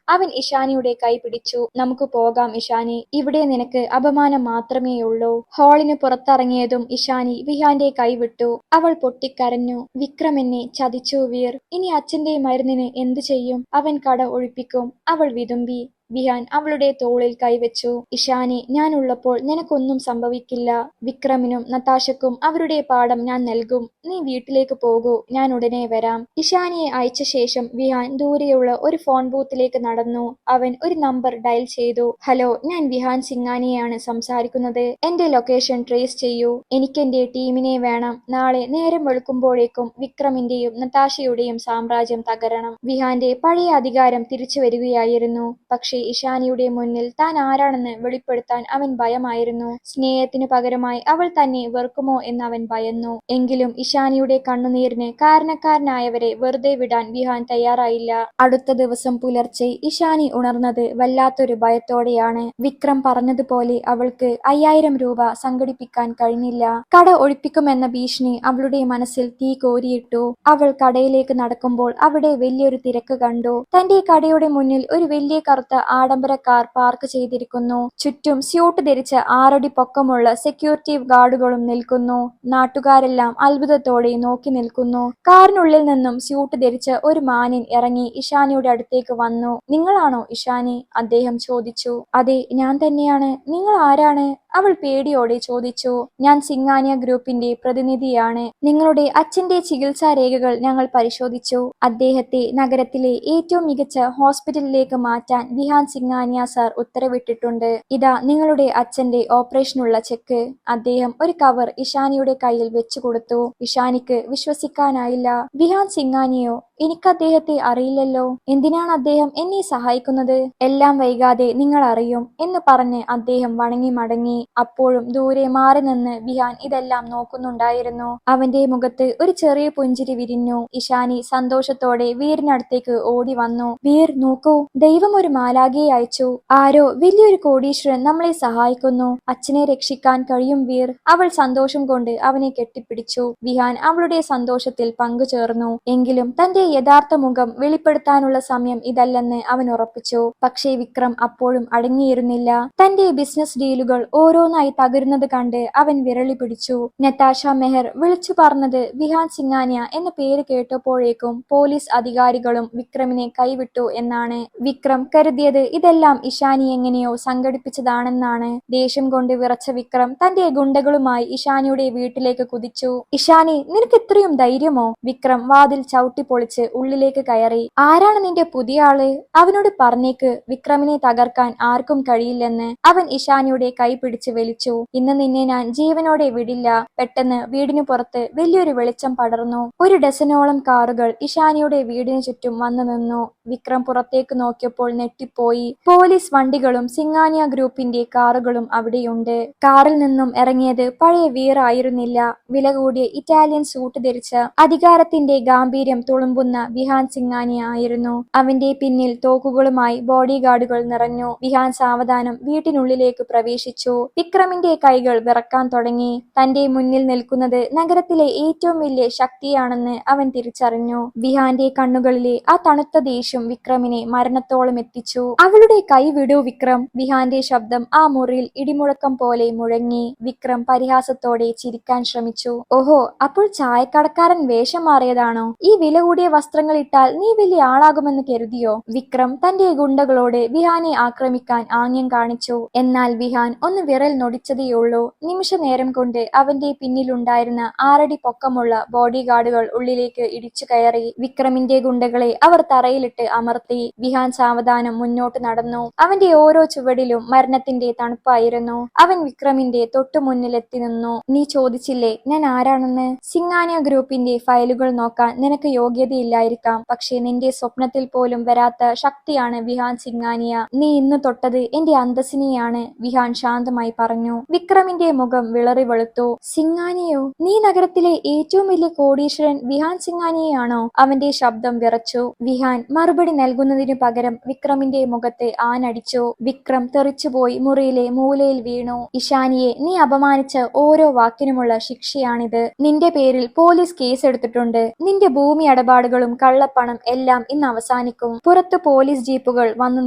അവൻ ഇഷാനിയുടെ കൈ പിടിച്ചു. നമുക്ക് പോകാം ഇഷാനി, ഇവിടെ നിനക്ക് അപമാനം മാത്രമേയുള്ളൂ. ഹാളിന് പുറത്തിറങ്ങിയതും ഇഷാനി വിഹാന്റെ കൈവിട്ടു. അവൾ പൊട്ടിക്കരഞ്ഞു. വിക്രം എന്നെ ചതിച്ചു വീർ. ഇനി അച്ഛന്റെ മരുന്നിന് എന്തു ചെയ്യും? അവൻ കട ഒഴിപ്പിക്കും, അവൾ വിതുമ്പി. വിഹാൻ അവളുടെ തോളിൽ കൈവച്ചു. ഇഷാനി, ഞാൻ ഉള്ളപ്പോൾ നിനക്കൊന്നും സംഭവിക്കില്ല. വിക്രമിനും നതാഷക്കും അവരുടെ പാഠം ഞാൻ നൽകും. നീ വീട്ടിലേക്ക് പോകൂ, ഞാൻ ഉടനെ വരാം. ഇഷാനിയെ അയച്ച ശേഷം വിഹാൻ ദൂരെയുള്ള ഒരു ഫോൺ ബൂത്തിലേക്ക് നടന്നു. അവൻ ഒരു നമ്പർ ഡയൽ ചെയ്തു. ഹലോ, ഞാൻ വിഹാൻ സിംഗാനിയാണ് സംസാരിക്കുന്നത്. എന്റെ ലൊക്കേഷൻ ട്രേസ് ചെയ്യൂ. എനിക്കെന്റെ ടീമിനെ വേണം. നാളെ നേരം വെളുക്കുമ്പോഴേക്കും വിക്രമിന്റെയും നതാഷയുടെയും സാമ്രാജ്യം തകരണം. വിഹാന്റെ പഴയ അധികാരം തിരിച്ചു വരികയായിരുന്നു. പക്ഷേ ഇഷാനിയുടെ മുന്നിൽ താൻ ആരാണെന്ന് വെളിപ്പെടുത്താൻ അവൻ ഭയമായിരുന്നു. സ്നേഹത്തിനു പകരമായി അവൾ തന്നെ വെറുക്കുമോ എന്ന് അവൻ ഭയന്നു. എങ്കിലും ഇഷാനിയുടെ കണ്ണുനീരിന് കാരണക്കാരനായവരെ വെറുതെ വിടാൻ വിഹാൻ തയ്യാറായില്ല. അടുത്ത ദിവസം പുലർച്ചെ ഇഷാനി ഉണർന്നത് വല്ലാത്തൊരു ഭയത്തോടെയാണ്. വിക്രം പറഞ്ഞതുപോലെ അവൾക്ക് 5000 രൂപ സംഘടിപ്പിക്കാൻ കഴിഞ്ഞില്ല. കട ഒഴിപ്പിക്കുമെന്ന ഭീഷണി അവളുടെ മനസ്സിൽ തീ കോരിയിട്ടു. അവൾ കടയിലേക്ക് നടക്കുമ്പോൾ അവിടെ വലിയൊരു തിരക്ക് കണ്ടു. തന്റെ കടയുടെ മുന്നിൽ ഒരു വലിയ കറുത്ത ആഡംബര കാർ പാർക്ക് ചെയ്തിരിക്കുന്നു. ചുറ്റും സ്യൂട്ട് ധരിച്ച 6 അടി പൊക്കമുള്ള സെക്യൂരിറ്റി ഗാർഡുകളും നിൽക്കുന്നു. നാട്ടുകാരെല്ലാം അത്ഭുതത്തോടെ നോക്കി നിൽക്കുന്നു. കാറിനുള്ളിൽ നിന്നും സ്യൂട്ട് ധരിച്ച് ഒരു മാന്യൻ ഇറങ്ങി ഇഷാനിയുടെ അടുത്തേക്ക് വന്നു. "നിങ്ങളാണോ ഇഷാനി?" അദ്ദേഹം ചോദിച്ചു. "അതെ, ഞാൻ തന്നെയാണ്. നിങ്ങൾ ആരാണ്?" അവൾ പേടിയോടെ ചോദിച്ചു. "ഞാൻ സിംഗാനിയ ഗ്രൂപ്പിന്റെ പ്രതിനിധിയാണ്. നിങ്ങളുടെ അച്ഛന്റെ ചികിത്സാ രേഖകൾ ഞങ്ങൾ പരിശോധിച്ചു. അദ്ദേഹത്തെ നഗരത്തിലെ ഏറ്റവും മികച്ച ഹോസ്പിറ്റലിലേക്ക് മാറ്റാൻ വിഹാൻ സിംഗാനിയ സാർ ഉത്തരവിട്ടിട്ടുണ്ട്. ഇതാ നിങ്ങളുടെ അച്ഛന്റെ ഓപ്പറേഷനുള്ള ചെക്ക്." അദ്ദേഹം ഒരു കവർ ഇഷാനിയുടെ കയ്യിൽ വെച്ചുകൊടുത്തു. ഇഷാനിക്ക് വിശ്വസിക്കാനായില്ല. "വിഹാൻ സിംഗാനിയോ? എനിക്ക് അദ്ദേഹത്തെ അറിയില്ലല്ലോ. എന്തിനാണ് അദ്ദേഹം എന്നെ സഹായിക്കുന്നത്?" "എല്ലാം വൈകാതെ നിങ്ങൾ അറിയും" എന്ന് പറഞ്ഞ് അദ്ദേഹം വണങ്ങി മടങ്ങി. അപ്പോഴും ദൂരെ മാറി നിന്ന് വിഹാൻ ഇതെല്ലാം നോക്കുന്നുണ്ടായിരുന്നു. അവന്റെ മുഖത്ത് ഒരു ചെറിയ പുഞ്ചിരി വിരിഞ്ഞു. ഇഷാനി സന്തോഷത്തോടെ വീറിനടുത്തേക്ക് ഓടി വന്നു. "വീർ, നോക്കൂ, ദൈവം ഒരു മാലാഖയെ അയച്ചു. ആരോ വലിയൊരു കോടീശ്വരൻ നമ്മളെ സഹായിക്കുന്നു. അച്ഛനെ രക്ഷിക്കാൻ കഴിയും വീർ." അവൾ സന്തോഷം കൊണ്ട് അവനെ കെട്ടിപ്പിടിച്ചു. വിഹാൻ അവളുടെ സന്തോഷത്തിൽ പങ്കുചേർന്നു. എങ്കിലും തന്റെ യഥാർത്ഥ മുഖം വെളിപ്പെടുത്താനുള്ള സമയം ഇതല്ലെന്ന് അവൻ ഉറപ്പിച്ചു. പക്ഷേ വിക്രം അപ്പോഴും അടങ്ങിയിരുന്നില്ല. തന്റെ ബിസിനസ് ഡീലുകൾ ഓരോന്നായി തകരുന്നത് കണ്ട് അവൻ വിരളി പിടിച്ചു. നതാഷ മെഹർ വിളിച്ചു പറഞ്ഞത് വിഹാൻ സിംഗാനിയ എന്ന പേര് കേട്ടപ്പോഴേക്കും പോലീസ് അധികാരികളും വിക്രമിനെ കൈവിട്ടു എന്നാണ്. വിക്രം കരുതിയത് ഇതെല്ലാം ഇഷാനി എങ്ങനെയോ സംഘടിപ്പിച്ചതാണെന്നാണ്. ദേഷ്യം കൊണ്ട് വിറച്ച വിക്രം തന്റെ ഗുണ്ടകളുമായി ഇഷാനിയുടെ വീട്ടിലേക്ക് കുതിച്ചു. "ഇഷാനി, നിനക്ക് ഇത്രയും ധൈര്യമോ?" വിക്രം വാതിൽ ചവിട്ടിപ്പൊളിച്ച് ഉള്ളിലേക്ക് കയറി. "ആരാണ് നിന്റെ പുതിയ ആള്? അവനോട് പറഞ്ഞേക്ക് വിക്രമിനെ തകർക്കാൻ ആർക്കും കഴിയില്ലെന്ന്." അവൻ ഇഷാനിയുടെ കൈ പിടിച്ച് വലിച്ചു. "ഇന്ന് നിന്നെ ഞാൻ ജീവനോടെ വിടില്ല." പെട്ടെന്ന് വീടിനു പുറത്ത് വലിയൊരു വെളിച്ചം പടർന്നു. ഒരു ഡസനോളം കാറുകൾ ഇഷാനിയുടെ വീടിന് ചുറ്റും വന്നു നിന്നു. വിക്രം പുറത്തേക്ക് നോക്കിയപ്പോൾ ഞെട്ടിപ്പോയി. പോലീസ് വണ്ടികളും സിംഗാനിയ ഗ്രൂപ്പിന്റെ കാറുകളും അവിടെയുണ്ട്. കാറിൽ നിന്നും ഇറങ്ങിയത് പഴയ വീർ ആയിരുന്നില്ല. വില കൂടിയ ഇറ്റാലിയൻ സൂട്ട് ധരിച്ച അധികാരത്തിന്റെ ഗാംഭീര്യം തുളുമ്പുന്ന വിഹാൻ സിംഗാനിയ ആയിരുന്നു. അവന്റെ പിന്നിൽ തോക്കുകളുമായി ബോഡി ഗാർഡുകൾ നിറഞ്ഞു. വിഹാൻ സാവധാനം വീട്ടിനുള്ളിലേക്ക് പ്രവേശിച്ചു. വിക്രമിന്റെ കൈകൾ വിറക്കാൻ തുടങ്ങി. തന്റെ മുന്നിൽ നിൽക്കുന്നത് നഗരത്തിലെ ഏറ്റവും വലിയ ശക്തിയാണെന്ന് അവൻ തിരിച്ചറിഞ്ഞു. വിഹാന്റെ കണ്ണുകളിലെ ആ തണുത്ത ദേഷ്യം വിക്രമിനെ മരണത്തോളം എത്തിച്ചു. "അവളുടെ കൈ വിടൂ വിക്രം." വിഹാന്റെ ശബ്ദം ആ മുറിയിൽ ഇടിമുഴക്കം പോലെ മുഴങ്ങി. വിക്രം പരിഹാസത്തോടെ ചിരിക്കാൻ ശ്രമിച്ചു. "ഓഹോ, അപ്പോൾ ചായക്കടക്കാരൻ വേഷം മാറിയതാണോ? ഈ വില കൂടിയ വസ്ത്രങ്ങൾ ഇട്ടാൽ നീ വലിയ ആളാകുമെന്ന് കരുതിയോ?" വിക്രം തന്റെ ഗുണ്ടകളോട് വിഹാനെ ആക്രമിക്കാൻ ആംഗ്യം കാണിച്ചു. എന്നാൽ വിഹാൻ ഒന്ന് വിരൽ നൊടിച്ചതേയുള്ളൂ. നിമിഷ നേരം കൊണ്ട് അവന്റെ പിന്നിലുണ്ടായിരുന്ന 6 അടി പൊക്കമുള്ള ബോഡി ഗാർഡുകൾ ഉള്ളിലേക്ക് ഇടിച്ചു കയറി. വിക്രമിന്റെ ഗുണ്ടകളെ അവർ തറയിലിട്ട് അമർത്തി. വിഹാൻ സാവധാനം മുന്നോട്ട് നടന്നു. അവന്റെ ഓരോ ചുവടിലും മരണത്തിന്റെ തണുപ്പായിരുന്നു. അവൻ വിക്രമിന്റെ തൊട്ടുമുന്നിലെത്തി നിന്നു. "നീ ചോദിച്ചില്ലേ ഞാൻ ആരാണെന്ന്? സിംഗാനിയ ഗ്രൂപ്പിന്റെ ഫയലുകൾ നോക്കാൻ നിനക്ക് യോഗ്യതയില്ലായിരിക്കാം. പക്ഷേ നിന്റെ സ്വപ്നത്തിൽ പോലും വരാത്ത ശക്തിയാണ് വിഹാൻ സിംഗാനിയ. നീ ഇന്ന് തൊട്ടത് എന്റെ അന്തസ്സിനെയാണ്." വിഹാൻ ശാന്തമായി പറഞ്ഞു. വിക്രമിന്റെ മുഖം വിളറി വെളുത്തു. "സിംഗാനിയോ? നീ നഗരത്തിലെ ഏറ്റവും വലിയ കോടീശ്വരൻ വിഹാൻ സിംഗാനിയാണോ?" അവന്റെ ശബ്ദം വിറച്ചു. വിഹാൻ മറുപടി നൽകുന്നതിനു പകരം വിക്രമിന്റെ മുഖത്തെ ആനടിച്ചു. വിക്രം തെറിച്ചുപോയി മുറിയിലെ മൂലയിൽ വീണു. "ഇഷാനിയെ നീ അപമാനിച്ച ഓരോ വാക്കിനുമുള്ള ശിക്ഷയാണിത്. നിന്റെ പേരിൽ പോലീസ് കേസെടുത്തിട്ടുണ്ട്. നിന്റെ ഭൂമി ഇടപാടുകളും കള്ളപ്പണം എല്ലാം ഇന്ന് അവസാനിക്കും." പുറത്ത് പോലീസ് ജീപ്പുകൾ വന്നു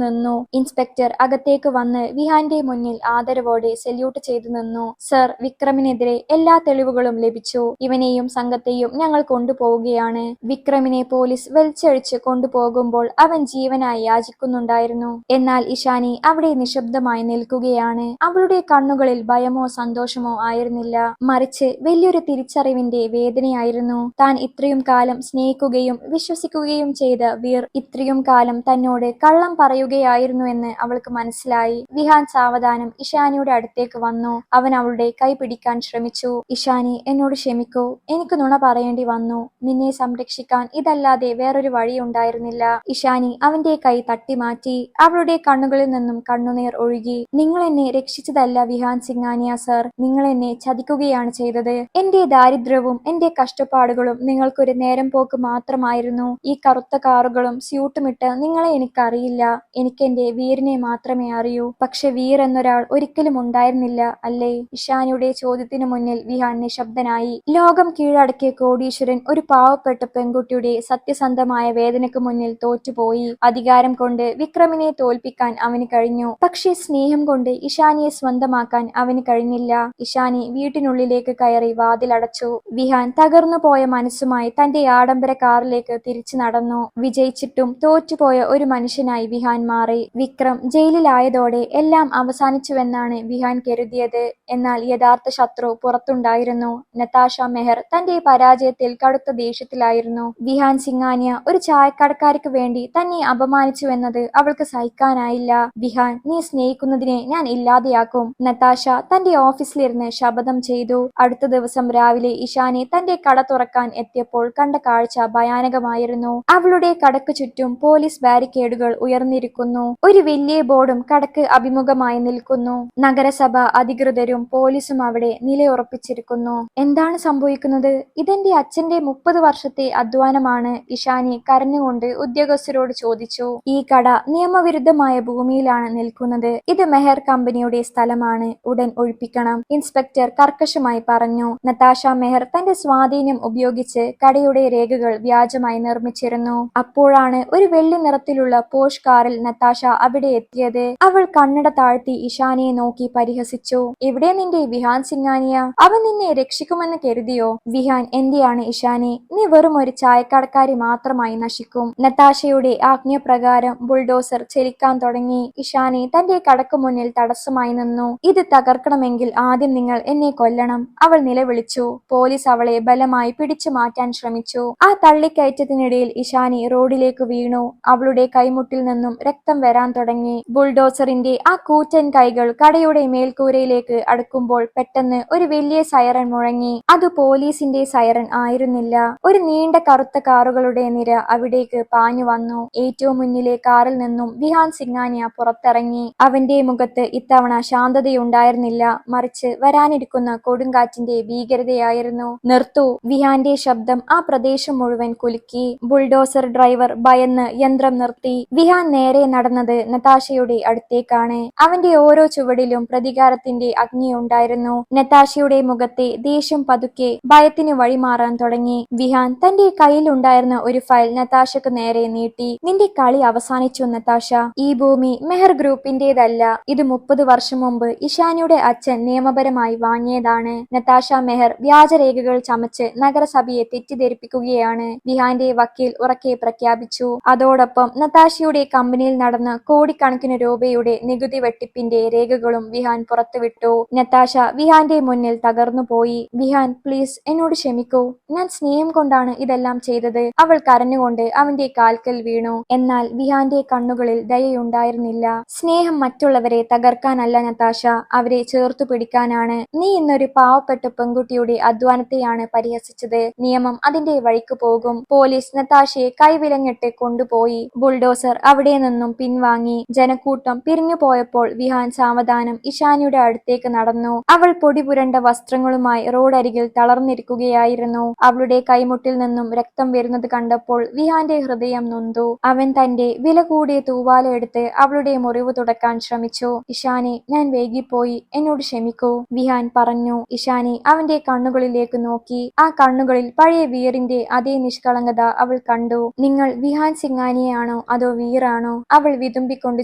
നിന്നു. ഇൻസ്പെക്ടർ അകത്തേക്ക് വന്ന് വിഹാന്റെ മുന്നിൽ ആദരവോടെ സല്യൂട്ട് ചെയ്തു നിന്നു. "സർ, വിക്രമിനെതിരെ എല്ലാ തെളിവുകളും ലഭിച്ചു. ഇവനെയും സംഘത്തെയും ഞങ്ങൾ കൊണ്ടുപോവുകയാണ്." വിക്രമിനെ പോലീസ് വലിച്ചഴിച്ച് കൊണ്ടുപോകുമ്പോൾ അവൻ ജീവനായി യാചിക്കുന്നുണ്ടായിരുന്നു. എന്നാൽ ഇഷാനി അവിടെ നിശബ്ദമായി നിൽക്കുകയാണ്. അവളുടെ കണ്ണുകളിൽ ഭയമോ സന്തോഷമോ ആയിരുന്നില്ല, മറിച്ച് വലിയൊരു തിരിച്ചറിവിന്റെ വേദനയായിരുന്നു. താൻ ഇത്രയും കാലം സ്നേഹിക്കുകയും വിശ്വസിക്കുകയും ചെയ്ത വീർ ഇത്രയും കാലം തന്നോട് കള്ളം പറയുകയായിരുന്നുവെന്ന് അവൾക്ക് മനസ്സിലായി. വിഹാൻ സാവധാനം ഇഷാനിയുടെ അടുത്തേക്ക് വന്നു. അവൻ അവളുടെ കൈ പിടിക്കാൻ ശ്രമിച്ചു. "ഇഷാനി, എന്നോട് ക്ഷമിക്കൂ. എനിക്ക് നുണ പറയേണ്ടി വന്നു. നിന്നെ സംരക്ഷിക്കാൻ ഇതല്ലാതെ വേറൊരു വഴിയുണ്ടായിരുന്നില്ല." ഇഷാനി അവന്റെ കൈ തട്ടിമാറ്റി. അവളുടെ കണ്ണുകളിൽ നിന്നും കണ്ണുനീർ ഒഴുകി. "നിങ്ങൾ എന്നെ രക്ഷിച്ചതല്ല വിഹാൻ സിംഗാനിയ സർ. നിങ്ങൾ എന്നെ ചതിക്കുകയാണ് ചെയ്തത്. എന്റെ ദാരിദ്ര്യവും എന്റെ കഷ്ടപ്പാടുകളും നിങ്ങൾക്കൊരു നേരം പോക്ക് മാത്രമായിരുന്നു. ഈ കറുത്ത കാറുകളും സ്യൂട്ടുമിട്ട് നിങ്ങളെ എനിക്കറിയില്ല. എനിക്ക് എന്റെ വീറിനെ മാത്രമേ അറിയൂ." "പക്ഷെ വീർ എന്നൊരാൾ ഒരിക്കലും ഉണ്ടായിരുന്നില്ല അല്ലേ?" ഇഷാനിയുടെ ചോദ്യത്തിനു മുന്നിൽ വിഹാൻ നിശബ്ദനായി. ലോകം കീഴടക്കിയ കോടീശ്വരൻ ഒരു പാവപ്പെട്ട പെൺകുട്ടിയുടെ സത്യസന്ധമായ വേദനയ്ക്ക് മുന്നിൽ തോറ്റു തോറ്റുപോയി. അധികാരം കൊണ്ട് വിക്രമിനെ തോൽപ്പിക്കാൻ അവന് കഴിഞ്ഞു. പക്ഷേ സ്നേഹം കൊണ്ട് ഇഷാനിയെ സ്വന്തമാക്കാൻ അവന് കഴിഞ്ഞില്ല. ഇഷാനി വീട്ടിനുള്ളിലേക്ക് കയറി വാതിലടച്ചു. വിഹാൻ തകർന്നു പോയ മനസ്സുമായി തന്റെ ആഡംബര കാറിലേക്ക് തിരിച്ചു നടന്നു. വിജയിച്ചിട്ടും തോറ്റുപോയ ഒരു മനുഷ്യനായി വിഹാൻ മാറി. വിക്രം ജയിലിലായതോടെ എല്ലാം അവസാനിച്ചുവെന്നാണ് വിഹാൻ കരുതിയത്. എന്നാൽ യഥാർത്ഥ ശത്രു പുറത്തുണ്ടായിരുന്നു. നതാഷ മെഹർ തന്റെ പരാജയത്തിൽ കടുത്ത ദേഷ്യത്തിലായിരുന്നു. വിഹാൻ സിംഗാനിയ ഒരു ചായക്കടക്കാരിക്ക് വേണ്ടി തന്നെ അപമാനിച്ചുവെന്നത് അവൾക്ക് സഹിക്കാനായില്ല. വിഹാൻ, നീ സ്നേഹിക്കുന്നതിനെ ഞാൻ ഇല്ലാതെയാക്കും. നതാഷ തന്റെ ഓഫീസിലിരുന്ന് ശപഥം ചെയ്തു. അടുത്ത ദിവസം രാവിലെ ഇഷാനി തന്റെ കട തുറക്കാൻ എത്തിയപ്പോൾ കണ്ട കാഴ്ച ഭയാനകമായിരുന്നു. അവളുടെ കടക്ക് ചുറ്റും പോലീസ് ബാരിക്കേഡുകൾ ഉയർന്നിരിക്കുന്നു. ഒരു വലിയ ബോർഡും കടക്ക് അഭിമുഖമായി നിൽക്കുന്നു. നഗരസഭ അധികൃതരും പോലീസും അവിടെ നിലയുറപ്പിച്ചിരിക്കുന്നു. എന്താണ് സംഭവിക്കുന്നത്? ഇതെന്റെ അച്ഛന്റെ 30 വർഷത്തെ അധ്വാനമാണ്, ഇഷാനി കരഞ്ഞുകൊണ്ട് ഉദ്യോഗസ്ഥരോട് ചോദിച്ചു. ഈ കട നിയമവിരുദ്ധമായ ഭൂമിയിലാണ് നിൽക്കുന്നത്. ഇത് മെഹർ കമ്പനിയുടെ സ്ഥലമാണ്. ഉടൻ ഒഴിപ്പിക്കണം, ഇൻസ്പെക്ടർ കർക്കശമായി പറഞ്ഞു. നതാഷ മെഹർ തന്റെ സ്വാധീനം ഉപയോഗിച്ച് കടയുടെ രേഖകൾ വ്യാജമായി നിർമ്മിച്ചിരുന്നു. അപ്പോഴാണ് ഒരു വെള്ളി നിറത്തിലുള്ള പോഷ് കാറിൽ നതാഷ അവിടെ എത്തിയത്. അവൾ കണ്ണട താഴ്ത്തി ഇഷാനിയെ നോക്കി പരിഹസിച്ചു. "ഇവിടെ നിന്റെ വിഹാൻ സിംഗാനിയ, അവൻ നിന്നെ രക്ഷിക്കുമെന്ന് കരുതിയോ? വിഹാൻ എന്റെയാണ് ഇഷാനി, നീ വെറും ഒരു ചായക്കടക്കാരി മാത്രമായി നശിക്കും." നതാഷയുടെ ആജ്ഞപ്രകാരം ബുൾഡോസർ ചലിക്കാൻ തുടങ്ങി. ഇഷാനി തന്റെ കടക്കു മുന്നിൽ തടസ്സമായി നിന്നു. "ഇത് തകർക്കണമെങ്കിൽ ആദ്യം നിങ്ങൾ എന്നെ കൊല്ലണം," അവൾ നിലവിളിച്ചു. പോലീസ് അവളെ ബലമായി പിടിച്ചു മാറ്റാൻ ശ്രമിച്ചു. ആ തള്ളിക്കയറ്റത്തിനിടയിൽ ഇഷാനി റോഡിലേക്ക് വീണു. അവളുടെ കൈമുട്ടിൽ നിന്നും രക്തം വരാൻ തുടങ്ങി. ബുൾഡോസറിന്റെ ആ കൂറ്റൻ കൈകൾ കടയുടെ മേൽക്കൂരയിലേക്ക് അടുക്കുമ്പോൾ പെട്ടെന്ന് ഒരു വലിയ സൈറൺ മുഴങ്ങി. അത് പോലീസിന്റെ സൈറൺ ആയിരുന്നില്ല. ഒരു നീണ്ട കറുത്ത കാറുകളുടെ നിര അവിടേക്ക് പാഞ്ഞു വന്നു. ഏറ്റവും മുന്നിലെ കാറിൽ നിന്നും വിഹാൻ സിംഗാനിയ പുറത്തിറങ്ങി. അവന്റെ മുഖത്ത് ഇത്തവണ ശാന്തതയുണ്ടായിരുന്നില്ല, മറിച്ച് വരാനിരിക്കുന്ന കൊടുങ്കാറ്റിന്റെ ഭീകരതയായിരുന്നു. "നിർത്തൂ!" വിഹാന്റെ ശബ്ദം ആ പ്രദേശം മുഴുവൻ കുലുക്കി. ബുൾഡോസർ ഡ്രൈവർ ഭയന്ന് യന്ത്രം നിർത്തി. വിഹാൻ നേരെ നടന്നത് നതാഷയുടെ അടുത്തേക്കാണ്. അവന്റെ ഓരോ ചുവടിലും പ്രതികാരത്തിന്റെ അഗ്നിയുണ്ടായിരുന്നു. നതാഷയുടെ മുഖത്തെ ദേഷ്യം പതുക്കെ ഭയത്തിന് വഴിമാറാൻ തുടങ്ങി. വിഹാൻ തന്റെ കയ്യിലുണ്ടായിരുന്ന ഒരു ഫയൽ നതാഷക്ക് നേരെ നീട്ടി. "നിന്റെ കളി അവസാനിച്ചു നതാഷ. ഈ ഭൂമി മെഹർ ഗ്രൂപ്പിന്റേതല്ല. ഇത് 30 വർഷം മുമ്പ് ഇഷാനിയുടെ അച്ഛൻ നിയമപരമായി വാങ്ങിയതാണ്. നതാഷ മെഹർ വ്യാജരേഖകൾ ചമച്ച് നഗരസഭയെ തെറ്റിദ്ധരിപ്പിക്കുകയാണ്," വിഹാന്റെ വക്കീൽ ഉറക്കെ പ്രഖ്യാപിച്ചു. അതോടൊപ്പം നതാഷയുടെ കമ്പനിയിൽ നടന്ന കോടിക്കണക്കിന് രൂപയുടെ നികുതി വെട്ടിപ്പിന്റെ രേഖകളും വിഹാൻ പുറത്തുവിട്ടു. നതാഷ വിഹാന്റെ മുന്നിൽ തകർന്നുപോയി. "വിഹാൻ, പ്ലീസ് എന്നോട് ക്ഷമിക്കൂ. ഞാൻ സ്നേഹം കൊണ്ടാണ് ഇതെല്ലാം ചെയ്തത്." അവൾ കരഞ്ഞുകൊണ്ട് അവന്റെ കാൽക്കൽ വീണു. എന്നാൽ വിഹാന്റെ കണ്ണുകളിൽ ദയയുണ്ടായിരുന്നില്ല. "സ്നേഹം മറ്റുള്ളവരെ തകർക്കാനല്ല നതാഷ, അവരെ ചേർത്തു പിടിക്കാനാണ്. നീ ഇന്നൊരു പാവപ്പെട്ട പെൺകുട്ടിയുടെ അധ്വാനത്തെയാണ് പരിഹസിച്ചത്. നിയമം അതിന്റെ വഴിക്ക് പോകും." പോലീസ് നതാഷയെ കൈവിലങ്ങിട്ട് കൊണ്ടുപോയി. ബുൾഡോസർ അവിടെ നിന്നും പിൻവാങ്ങി. ജനക്കൂട്ടം പിരിഞ്ഞു പോയപ്പോൾ വിഹാൻ സാവധാനം ഇഷാനിയുടെ അടുത്തേക്ക് നടന്നു. അവൾ പൊടിപുരണ്ട വസ്ത്രങ്ങളുമായി റോഡരികിൽ തളർന്നിരിക്കുകയായിരുന്നു. അവളുടെ കൈമുട്ടിൽ നിന്നും രക്തം വരുന്നത് കണ്ടപ്പോൾ വിഹാന്റെ ഹൃദയം നൊന്തു. അവൻ തന്റെ വില കൂടിയ തൂവാല എടുത്ത് അവളുടെ മുറിവ് തുടക്കാൻ ശ്രമിച്ചു. "ഇഷാനി, ഞാൻ വൈകിപ്പോയി, എന്നോട് ക്ഷമിക്കൂ," വിഹാൻ പറഞ്ഞു. ഇഷാനി അവന്റെ കണ്ണുകളിലേക്ക് നോക്കി. ആ കണ്ണുകളിൽ പഴയ വീറിന്റെ അതേ നിഷ്കളങ്കത അവൾ കണ്ടു. "നിങ്ങൾ വിഹാൻ സിംഗാനിയാണോ അതോ വീറാണോ?" അവൾ വിതുമ്പിക്കൊണ്ട്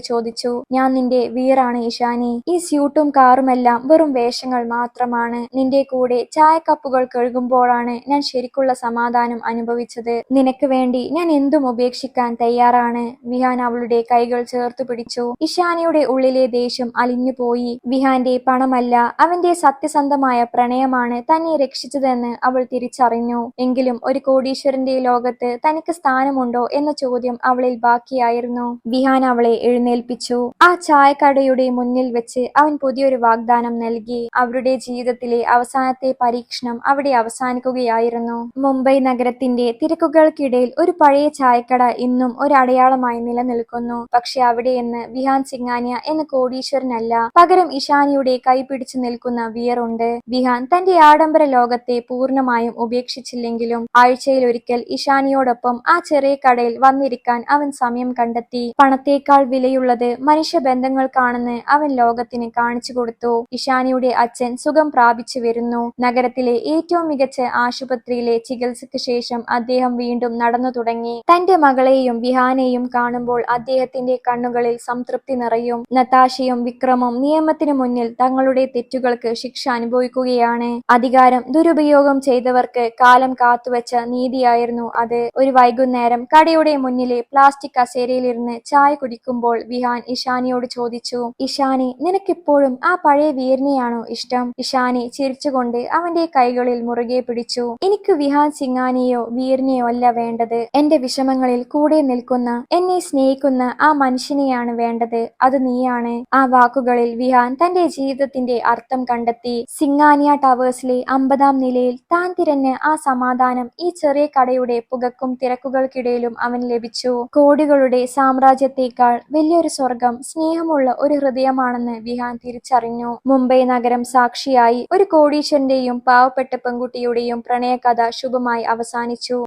ചോദിച്ചു. "ഞാൻ നിന്റെ വീറാണ് ഇഷാനി. ഈ സ്യൂട്ടും കാറുമെല്ലാം വെറും വേഷങ്ങൾ മാത്രമാണ്. നിന്റെ കൂടെ ചായക്കപ്പുകൾ കഴുകുമ്പോഴാണ് ഞാൻ ശരിക്കുള്ള സമാധാനം അനുഭവിച്ചത്. നിനക്ക് വേണ്ടി ഞാൻ എന്തും ഉപേക്ഷിക്കാൻ തയ്യാറാണ്." വിഹാൻ അവളുടെ കൈകൾ ചേർത്തു പിടിച്ചു. ഇഷാനിയുടെ ഉള്ളിലെ ദേഷ്യം അലിഞ്ഞുപോയി. വിഹാന്റെ പണമല്ല, അവന്റെ സത്യസന്ധമായ പ്രണയമാണ് തന്നെ രക്ഷിച്ചതെന്ന് അവൾ തിരിച്ചറിഞ്ഞു. എങ്കിലും ഒരു കോടീശ്വരന്റെ ലോകത്ത് തനിക്ക് സ്ഥാനമുണ്ടോ എന്ന ചോദ്യം അവളിൽ ബാക്കിയായിരുന്നു. വിഹാൻ അവളെ എഴുന്നേൽപ്പിച്ചു. ആ ചായക്കടയുടെ മുന്നിൽ വെച്ച് അവൻ പുതിയൊരു വാഗ്ദാനം നൽകി. അവരുടെ ജീവിതത്തിലെ അവസാനത്തെ പരീക്ഷണം അവിടെ അവസാനിക്കുകയായിരുന്നു. മുംബൈ നഗരത്തിന്റെ തിരക്കുകൾക്കിടയിൽ ഒരു പഴയ ചായക്കട ഇന്നും ഒരു അടയാളമായി നിലനിൽക്കുന്നു. പക്ഷെ അവിടെ ഇന്ന് വിഹാൻ സിംഗാനിയ എന്ന കോടീശ്വരനല്ല, പകരം ഇഷാനിയുടെ കൈ പിടിച്ചു നിൽക്കുന്ന വീറുണ്ട്. വിഹാൻ തന്റെ ആഡംബര ലോകത്തെ പൂർണ്ണമായും ഉപേക്ഷിച്ചില്ലെങ്കിലും ആഴ്ചയിലൊരിക്കൽ ഇഷാനിയോടൊപ്പം ആ ചെറിയ കടയിൽ വന്നിരിക്കാൻ അവൻ സമയം കണ്ടെത്തി. പണത്തേക്കാൾ വിലയുള്ളത് മനുഷ്യബന്ധങ്ങൾക്കാണെന്ന് അവൻ ലോകത്തിന് കാണിച്ചു കൊടുത്തു. ഇഷാനിയുടെ അച്ഛൻ സുഖം പ്രാപിച്ചു വരുന്നു. നഗരത്തിലെ ഏറ്റവും മികച്ച ആശുപത്രിയിലെ ചികിത്സയ്ക്ക് ശേഷം അദ്ദേഹം വീണ്ടും നടന്നു തുടങ്ങി. തന്റെ മകൾ മകളെയും വിഹാനെയും കാണുമ്പോൾ അദ്ദേഹത്തിന്റെ കണ്ണുകളിൽ സംതൃപ്തി നിറയും. നതാഷയും വിക്രമും നിയമത്തിനു മുന്നിൽ തങ്ങളുടെ തെറ്റുകൾക്ക് ശിക്ഷ അനുഭവിക്കുകയാണ്. അധികാരം ദുരുപയോഗം ചെയ്തവർക്ക് കാലം കാത്തുവച്ച നീതിയായിരുന്നു അത്. ഒരു വൈകുന്നേരം കടയുടെ മുന്നിലെ പ്ലാസ്റ്റിക് കസേരയിലിരുന്ന് ചായ കുടിക്കുമ്പോൾ വിഹാൻ ഇഷാനിയോട് ചോദിച്ചു, ഇഷാനി, നിനക്കിപ്പോഴും ആ പഴയ വീരനെയാണോ ഇഷ്ടം? ഇഷാനി ചിരിച്ചുകൊണ്ട് അവന്റെ കൈകളിൽ മുറുകെ പിടിച്ചു. എനിക്ക് വിഹാൻ സിംഗാനിയോ വീരനെയോ അല്ല വേണ്ടത്. എന്റെ വിഷമങ്ങളിൽ കൂടെ നിൽക്കുന്ന, എന്നെ സ്നേഹിക്കുന്ന ആ മനുഷ്യനെയാണ് വേണ്ടത്. അത് നീയാണ്. ആ വാക്കുകളിൽ വിഹാൻ തന്റെ ജീവിതത്തിന്റെ അർത്ഥം കണ്ടെത്തി. സിംഗാനിയ ടവേഴ്സിലെ 50-ാം നിലയിൽ താൻ തിരഞ്ഞ ആ സമാധാനം ഈ ചെറിയ കടയുടെ പുകക്കും തിരക്കുകൾക്കിടയിലും അവന് ലഭിച്ചു. കോടികളുടെ സാമ്രാജ്യത്തെക്കാൾ വലിയൊരു സ്വർഗം സ്നേഹമുള്ള ഒരു ഹൃദയമാണെന്ന് വിഹാൻ തിരിച്ചറിഞ്ഞു. മുംബൈ നഗരം സാക്ഷിയായി ഒരു കോടീശ്വരന്റെയും പാവപ്പെട്ട പെൺകുട്ടിയുടെയും പ്രണയകഥ ശുഭമായി അവസാനിച്ചു.